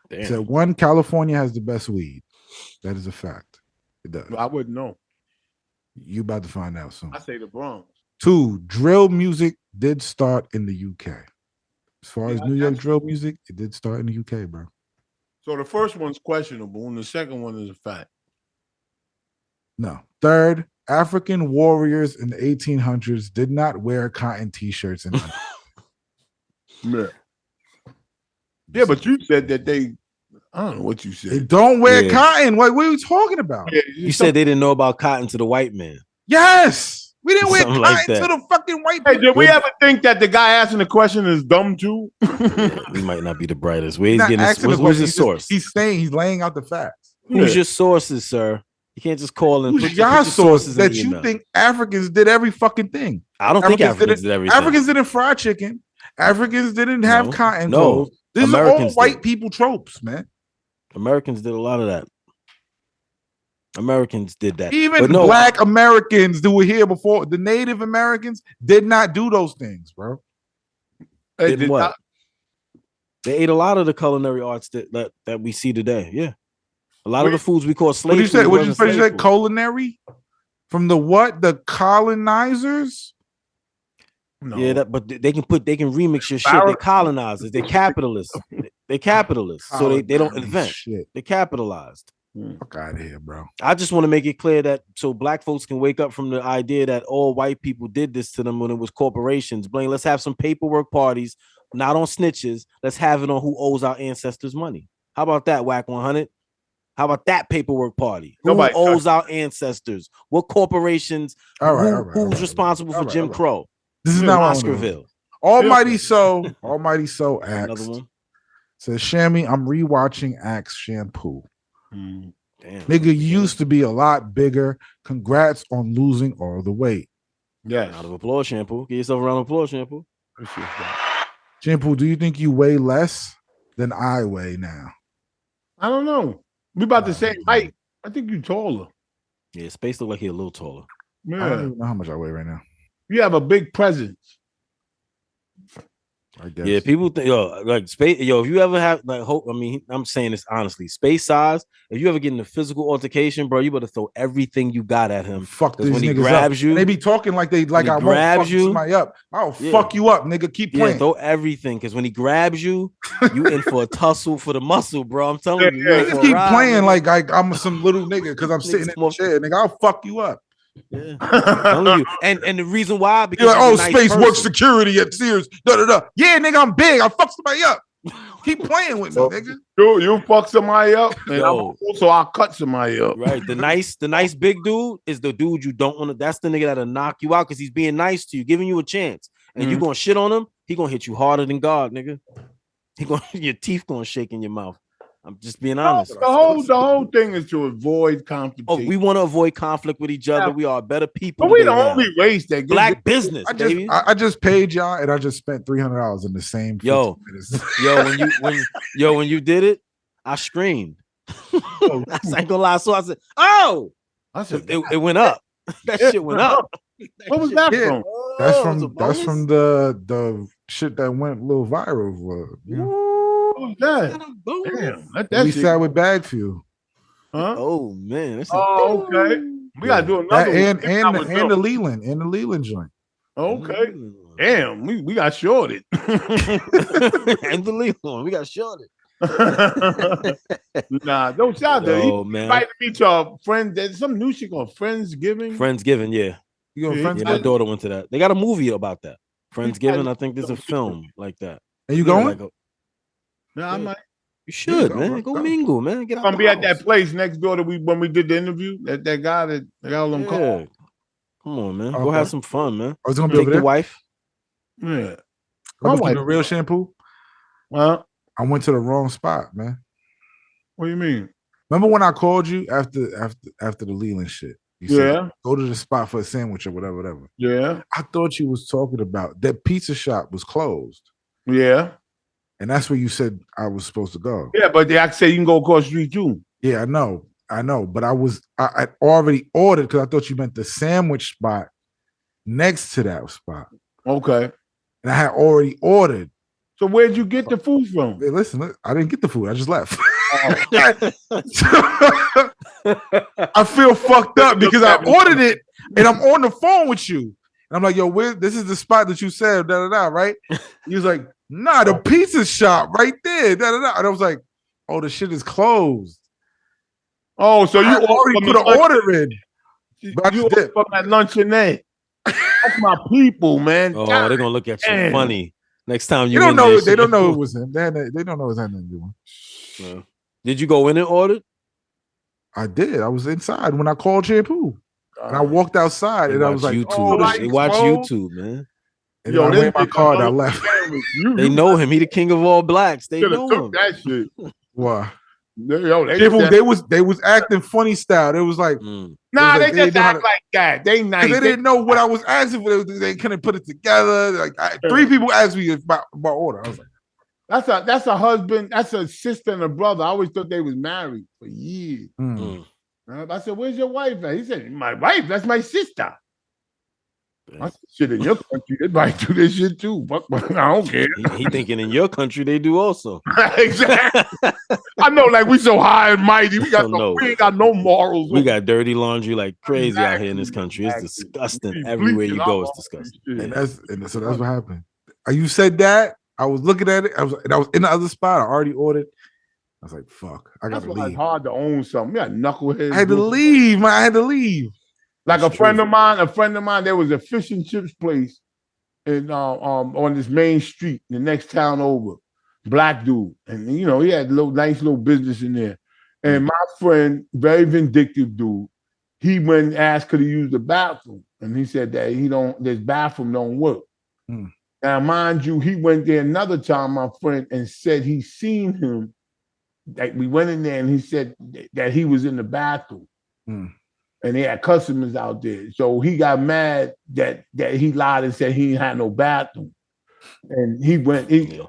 Speaker 3: Damn. He said 1, California has the best weed. That is a fact. It does.
Speaker 2: I wouldn't know.
Speaker 3: You about to find out soon.
Speaker 2: I say the Bronx.
Speaker 3: 2, drill music did start in the UK. As far as New York drill music, it did start in the UK, bro.
Speaker 2: So the first one's questionable, and the second one is a fact.
Speaker 3: No. 3rd, African warriors in the 1800s did not wear cotton t-shirts and
Speaker 2: yeah, but you said that I don't know what you said.
Speaker 3: They don't wear cotton. What are you talking about?
Speaker 4: Yeah, you said they didn't know about cotton to the white man.
Speaker 3: Yes. We didn't wear cotton
Speaker 4: like
Speaker 3: to the fucking white
Speaker 2: people. Hey, did we ever think that the guy asking the question is dumb too?
Speaker 4: He might not be the brightest. Where's his source?
Speaker 3: He's laying out the facts.
Speaker 4: Who's your sources, sir? You can't just call and
Speaker 3: put your sources that you think Africans did every fucking thing.
Speaker 4: I don't think Africans did everything.
Speaker 3: Africans didn't fry chicken. Africans didn't have cotton clothes. These are all white people tropes, man.
Speaker 4: Americans did a lot of that. Americans did that.
Speaker 3: Even black Americans who were here before, the Native Americans did not do those things, bro.
Speaker 4: They did what? They ate a lot of the culinary arts that we see today. Yeah. A lot of the foods we call slave food.
Speaker 3: What did you say? Culinary? From the what? The colonizers?
Speaker 4: No. Yeah, but they can remix your shit. They're colonizers. They're capitalists. They're capitalists. So they don't invent. Shit. They capitalized.
Speaker 3: Fuck out of here, bro.
Speaker 4: I just want to make it clear that so black folks can wake up from the idea that all white people did this to them when it was corporations. Blaine, let's have some paperwork parties, not on snitches. Let's have it on who owes our ancestors money. How about that, Whack 100? How about that paperwork party? Who owes our ancestors? What corporations? Who's responsible for Jim Crow?
Speaker 3: This is not
Speaker 4: Oscarville.
Speaker 3: Almighty So asks, says, Shammy, I'm rewatching Axe Shampoo.
Speaker 4: Damn.
Speaker 3: Nigga, you used to be a lot bigger. Congrats on losing all the weight.
Speaker 2: Yeah.
Speaker 4: Round of applause, Shampoo. Give yourself a round of applause, Shampoo.
Speaker 3: Shampoo, do you think you weigh less than I weigh now?
Speaker 2: I don't know. We about the same height. I think you're taller.
Speaker 4: Yeah, Space look like he's a little taller.
Speaker 3: Yeah. I don't even know how much I weigh right now.
Speaker 2: You have a big presence.
Speaker 3: I guess.
Speaker 4: Yeah, people think like space. If you ever have I'm saying this honestly, Space size. If you ever get in a physical altercation, bro, you better throw everything you got at him.
Speaker 3: Fuck these
Speaker 4: when he
Speaker 3: niggas
Speaker 4: grabs
Speaker 3: up.
Speaker 4: you,
Speaker 3: they be talking like I won't fuck somebody up. I'll fuck you up, nigga. Keep playing.
Speaker 4: Throw everything, because when he grabs you, you in for a tussle for the muscle, bro. I'm telling you.
Speaker 3: Niggas keep playing like I'm some little nigga because I'm sitting in the chair, nigga. I'll fuck you up.
Speaker 4: Yeah, I'm telling you. And the reason why, because
Speaker 3: you're like, Space work security at Sears. Yeah, nigga, I'm big. I'll fuck somebody up. Keep playing with me, nigga.
Speaker 2: You fuck somebody up, and I'll cut somebody up.
Speaker 4: Right. The nice big dude is the dude you don't want to. That's the nigga that'll knock you out because he's being nice to you, giving you a chance. And you gonna shit on him, he gonna hit you harder than God, nigga. Your teeth gonna shake in your mouth. I'm just being honest.
Speaker 2: The whole thing is to avoid conflict.
Speaker 4: Oh, we want to avoid conflict with each other. We are better people.
Speaker 2: But we the only race that
Speaker 4: black business.
Speaker 3: I just paid y'all, and I just spent $300 in the same.
Speaker 4: When you did it, I screamed. I ain't gonna lie. So I said, "Oh!" It went up. That shit went up.
Speaker 2: What was that from?
Speaker 3: That's from the shit that went a little viral.
Speaker 2: What was that?
Speaker 3: Damn, we sat with bag fuel.
Speaker 2: Huh?
Speaker 4: Oh man.
Speaker 2: Okay. We gotta do another
Speaker 3: and the Leland joint.
Speaker 2: Okay. Damn, we got shorted.
Speaker 4: And the Leland, we got shorted.
Speaker 2: Nah, don't shout there.
Speaker 4: Oh man.
Speaker 2: Invite me to our friend. There's some new shit called Friendsgiving.
Speaker 4: Friendsgiving, yeah. My daughter went to that. They got a movie about that. Friendsgiving. I think there's a film like that.
Speaker 3: Are you going?
Speaker 2: No, I might.
Speaker 4: You should,
Speaker 3: Go,
Speaker 4: man.
Speaker 3: bro.
Speaker 4: Go
Speaker 3: Go.
Speaker 4: mingle, man. Get out
Speaker 2: Gonna
Speaker 4: the
Speaker 2: be at that
Speaker 4: house.
Speaker 2: place next door that when we did the interview. That guy that got all them calls.
Speaker 4: Yeah. Come on, man. Go
Speaker 3: Okay.
Speaker 4: have some fun, man.
Speaker 3: I was gonna be
Speaker 4: Take
Speaker 3: over
Speaker 4: the
Speaker 3: there.
Speaker 4: wife.
Speaker 2: Yeah.
Speaker 3: I'm
Speaker 2: My
Speaker 3: keeping
Speaker 2: wife.
Speaker 3: it real, Shampoo.
Speaker 2: Well,
Speaker 3: I went to the wrong spot, man.
Speaker 2: what do you mean?
Speaker 3: Remember when I called you after the Leland shit? You said
Speaker 2: Yeah.
Speaker 3: go to the spot for a sandwich or whatever.
Speaker 2: Yeah.
Speaker 3: I thought you was talking about that pizza shop was closed,
Speaker 2: Yeah.
Speaker 3: and that's where you said I was supposed to go.
Speaker 2: Yeah, but I say you can go across the street too.
Speaker 3: Yeah, I know, but I already ordered because I thought you meant the sandwich spot next to that spot,
Speaker 2: Okay.
Speaker 3: and I had already ordered.
Speaker 2: So where'd you get the food from?
Speaker 3: Hey, listen, I didn't get the food. I just left. I feel fucked up because I ordered it and I'm on the phone with you. And I'm like, yo, this is the spot that you said, right? He was like, nah, the pizza shop right there, And I was like, oh, the shit is closed.
Speaker 2: Oh, so you
Speaker 3: already put an order in. But
Speaker 2: You ordered from that luncheonette. That's my people, man.
Speaker 4: Oh,
Speaker 2: God
Speaker 4: they're gonna look at you
Speaker 2: damn.
Speaker 4: funny next time you.
Speaker 3: They don't know. They don't know it was him. They don't know it was nothing to do.
Speaker 4: Did you go in and order?
Speaker 3: I did. I was inside when I called Shampoo, and I walked outside, and I was like,
Speaker 4: YouTube.
Speaker 3: "Oh,
Speaker 4: they watch YouTube, man."
Speaker 3: And then I went in my car and I left.
Speaker 4: They know him. He the king of all blacks. They know him.
Speaker 2: That shit.
Speaker 3: Why?
Speaker 2: They
Speaker 3: was acting funny style. They was like,
Speaker 2: nah, they just act like that. They nice.
Speaker 3: They didn't know what I was asking for. They couldn't put it together. Like 3 people asked me about order. I was like,
Speaker 2: that's a husband. That's a sister and a brother. I always thought they was married for years. I said, "Where's your wife at?" He said, "My wife. That's my sister." I said, "Shit, in your country, they might do this shit too. But I don't care."
Speaker 4: He thinking in your country they do also.
Speaker 2: Exactly. I know, like we so high and mighty. We ain't got no morals.
Speaker 4: We got dirty laundry like crazy out here in this country. It's disgusting. Everywhere you go, it's disgusting.
Speaker 3: And so that's what happened. You said that. I was looking at it. I was in the other spot. I already ordered. I was like, "Fuck, I gotta leave."
Speaker 2: It's hard to own something. Yeah, knuckleheads.
Speaker 3: I had to leave, man. I had to leave.
Speaker 2: Like a friend of mine, there was a fish and chips place on this main street, the next town over. Black dude. And he had nice little business in there. And my friend, very vindictive dude, he went and asked could he use the bathroom. And he said that this bathroom don't work. Now, mind you, he went there another time, my friend, and said he seen him. Like we went in there and he said that he was in the bathroom. And they had customers out there. So he got mad that he lied and said he ain't had no bathroom. And he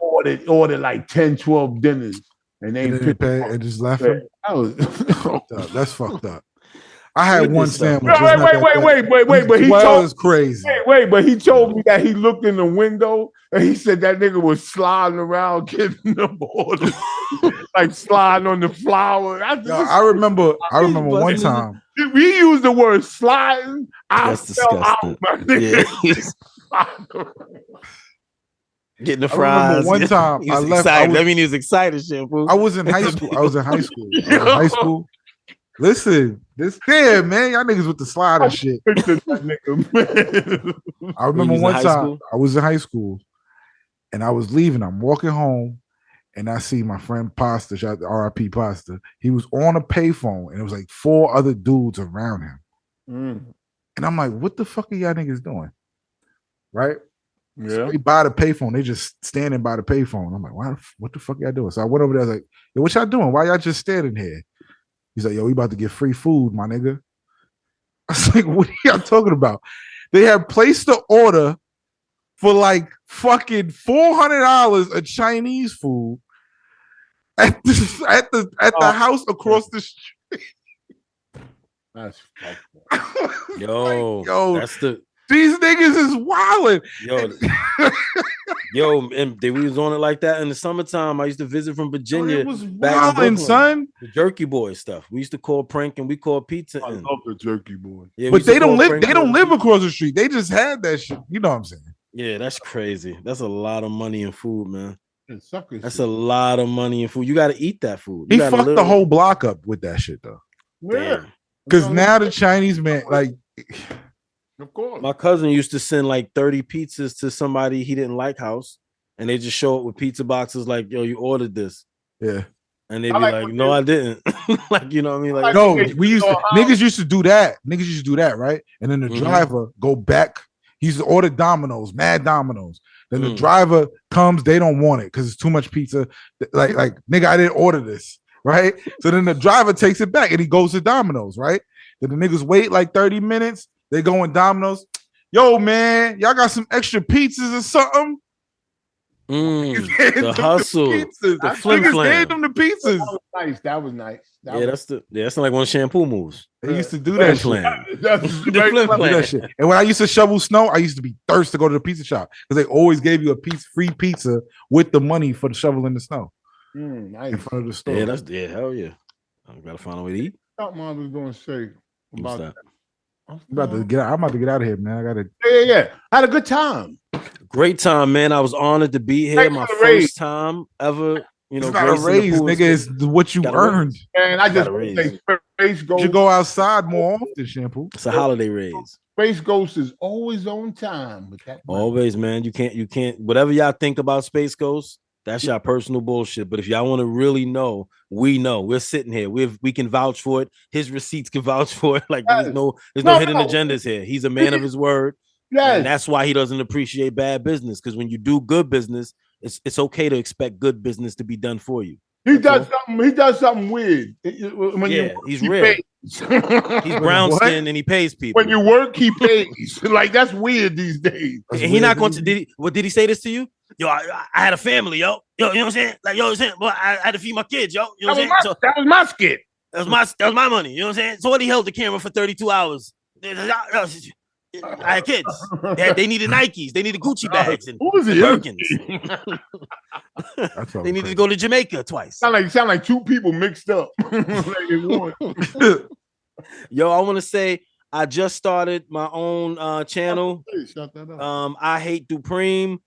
Speaker 2: ordered like 10, 12 dinners. And they
Speaker 3: didn't pay and just left him. That's fucked up. I had one sandwich.
Speaker 2: Wait, but he
Speaker 3: was crazy.
Speaker 2: But he told me that he looked in the window and he said that nigga was sliding around getting the orders, like sliding on the flour.
Speaker 3: I remember one time.
Speaker 2: We used the word sliding.
Speaker 4: That's disgusting. Getting the fries.
Speaker 3: One time I left.
Speaker 4: I mean, he was excited, Shampoo.
Speaker 3: I was in high school. Listen, man, y'all niggas with the slider shit. I remember one time I was in high school and I was leaving. I'm walking home and I see my friend Pasta, shout out to RIP Pasta. He was on a payphone and it was like 4 other dudes around him. And I'm like, what the fuck are y'all niggas doing? Right? Yeah. So they by the payphone. They just standing by the payphone. I'm like, what the fuck y'all doing? So I went over there. I was like, yo, what y'all doing? Why y'all just standing here? He's like, yo, we about to get free food, my nigga. I was like, what are y'all talking about? They had placed the order for like fucking $400 of Chinese food at the house across the street.
Speaker 2: That's fucked
Speaker 4: up. Yo, that's
Speaker 3: these niggas is wilding.
Speaker 4: Yo, and we was on it like that in the summertime. I used to visit from Virginia.
Speaker 3: It was wilding, son.
Speaker 4: The Jerky Boy stuff. We used to call prank and we called pizza.
Speaker 2: I love the Jerky Boy.
Speaker 3: Yeah, but they don't live. They don't live across the street. They just had that shit. You know what I'm saying?
Speaker 4: Yeah, that's crazy. That's a lot of money in food, man. That's
Speaker 2: shit.
Speaker 4: A lot of money in food. You got to eat that food.
Speaker 3: He fucked the whole block up with that shit though.
Speaker 2: Yeah.
Speaker 3: Because now the Chinese man, like.
Speaker 2: Of course.
Speaker 4: My cousin used to send like 30 pizzas to somebody he didn't like house, and they just show up with pizza boxes like, yo, you ordered this.
Speaker 3: Yeah.
Speaker 4: And they'd be like, no, I didn't. Like, you know what I mean? Like,
Speaker 3: no, niggas used to do that. Niggas used to do that, right? And then the driver go back. He used to order Domino's, mad Domino's. Then the driver comes, they don't want it because it's too much pizza. Like, nigga, I didn't order this, right? So then the driver takes it back and he goes to Domino's, right? Then the niggas wait like 30 minutes. They go in Domino's. Yo, man, y'all got some extra pizzas or something?
Speaker 4: The hustle, the flim flam.
Speaker 3: Gave them the pizzas.
Speaker 2: That was nice.
Speaker 4: That's like one of Shampoo moves.
Speaker 3: They used to do that shit. And when I used to shovel snow, I used to be thirsty to go to the pizza shop because they always gave you a free pizza with the money for the shoveling the snow
Speaker 2: nice.
Speaker 3: in front of the store.
Speaker 4: Yeah, hell yeah. I gotta find a way to eat.
Speaker 2: Something I was going to say about that.
Speaker 3: I'm about to get out of here, man. I gotta.
Speaker 2: Yeah. I had a good time.
Speaker 4: Great time, man. I was honored to be here. My first time ever. You know,
Speaker 3: it's not a raise, nigga. It's what you earned.
Speaker 2: And I just say Space Ghost.
Speaker 3: You go outside more often, Shampoo.
Speaker 4: It's a holiday raise.
Speaker 2: Space Ghost is always on time with that.
Speaker 4: Always, man. You can't. Whatever y'all think about Space Ghost, that's your personal bullshit. But if y'all want to really know, we know. We're sitting here. We can vouch for it. His receipts can vouch for it. Like there's no hidden agendas here. He's a man of his word.
Speaker 2: Yes.
Speaker 4: And that's why he doesn't appreciate bad business. Because when you do good business, it's okay to expect good business to be done for you.
Speaker 2: He does something weird.
Speaker 4: He's real. He's brown skinned and he pays people.
Speaker 2: When you work, he pays. Like that's weird these days.
Speaker 4: And he not going to. Did he say this to you? Yo, I had a family, yo. Yo, you know what I'm saying? Like, yo, you know what I'm saying? Well, I had to feed my kids, yo. You know what I'm saying?
Speaker 2: That was my skit.
Speaker 4: That was my money. You know what I'm saying? So what he held the camera for 32 hours. I had kids. They needed Nikes. They needed Gucci bags and Birkins. They needed to go to Jamaica twice.
Speaker 2: Sound like two people mixed up.
Speaker 4: Yo, I want to say I just started my own channel.
Speaker 2: Shut that up.
Speaker 4: I Hate Dupreme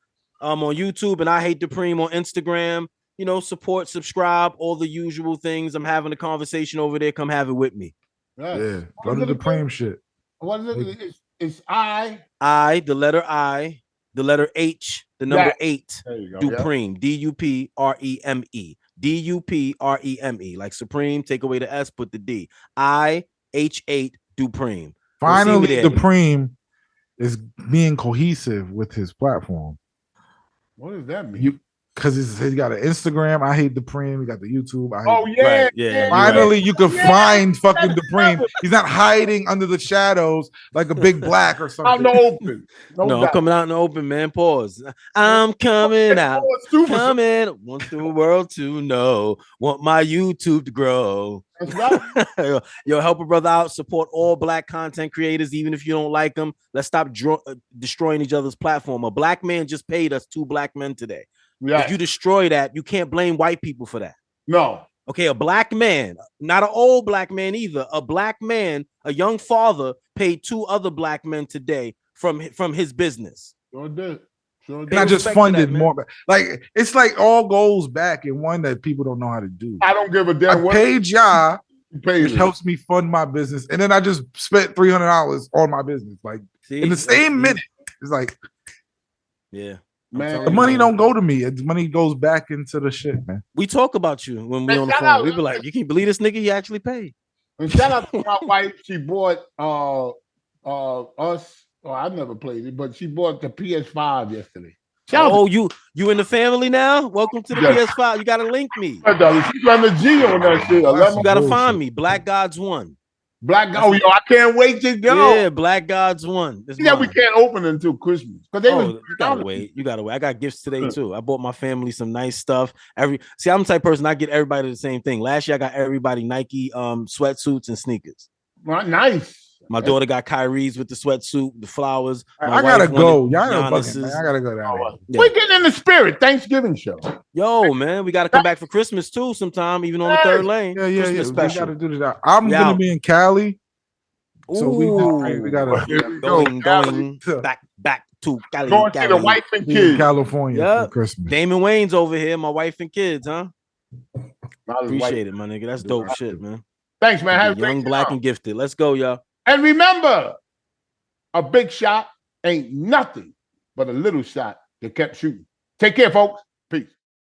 Speaker 4: on YouTube and I Hate Dupreme on Instagram. You know, support, subscribe, all the usual things. I'm having a conversation over there. Come have it with me.
Speaker 3: Yeah, go to the Dupreme shit.
Speaker 2: What is it? It's I,
Speaker 4: the letter I, the letter H, the number 8, Dupreme, Dupreme, Dupreme, like Supreme, take away the S, put the D. IH8 Dupreme.
Speaker 3: Finally, Dupreme is being cohesive with his platform.
Speaker 2: What does that mean?
Speaker 3: Because he's got an Instagram. I Hate Dupreme. He got the YouTube. Finally, you can find fucking Dupreme. He's not hiding under the shadows like a big black or something.
Speaker 2: Out in the open.
Speaker 4: No, I'm coming out in the open, man. Pause. I'm coming out. Coming. Want the world to know. Want my YouTube to grow. Yo, help a brother out. Support all black content creators, even if you don't like them. Let's stop destroying each other's platform. A black man just paid us 2 black men today. Yes. If you destroy that, you can't blame white people for that.
Speaker 2: No.
Speaker 4: Okay, a black man, not an old black man either. A black man, a young father, paid 2 other black men today from his business.
Speaker 2: Sure did.
Speaker 3: And I just funded more. Like it's like all goes back in one that people don't know how to do.
Speaker 2: I don't give a damn.
Speaker 3: I paid y'all, which helps me fund my business, and then I just spent $300 on my business. Like in the same minute, it's like,
Speaker 4: yeah.
Speaker 2: Man,
Speaker 3: the money don't go to me. The money goes back into the shit, man.
Speaker 4: We talk about you when we on the phone. We be like, you can't believe this nigga, he actually paid.
Speaker 2: And shout out to my wife. She bought us. Oh, I never played it, but she bought the PS5 yesterday.
Speaker 4: You in the family now? Welcome to the PS5. You gotta link me.
Speaker 2: She's on the G on that shit.
Speaker 4: You gotta find me. Black Gods 1.
Speaker 2: I can't wait to go.
Speaker 4: Yeah, Black Gods 1.
Speaker 2: We can't open until Christmas.
Speaker 4: You gotta wait. I got gifts today too. I bought my family some nice stuff. I'm the type of person I get everybody the same thing. Last year I got everybody Nike sweatsuits and sneakers.
Speaker 2: Nice.
Speaker 4: My daughter got Kyrie's with the sweatsuit, the flowers.
Speaker 3: I gotta go. Y'all know bugging, man. I gotta go down there.
Speaker 2: We're getting in the spirit. Thanksgiving show.
Speaker 4: Yo, man, we gotta come back for Christmas too sometime, even on the 3rd lane.
Speaker 3: Yeah. We gotta do this. I'm gonna be in Cali. So we gotta
Speaker 4: going back to Cali.
Speaker 2: Going to the wife and kids.
Speaker 3: California for Christmas.
Speaker 4: Damon Wayne's over here, my wife and kids, huh? Appreciate it, my nigga. That's dope shit, man.
Speaker 2: Thanks, man. Have
Speaker 4: young, black, and gifted. Let's go, y'all.
Speaker 2: And remember, a big shot ain't nothing but a little shot that kept shooting. Take care, folks. Peace.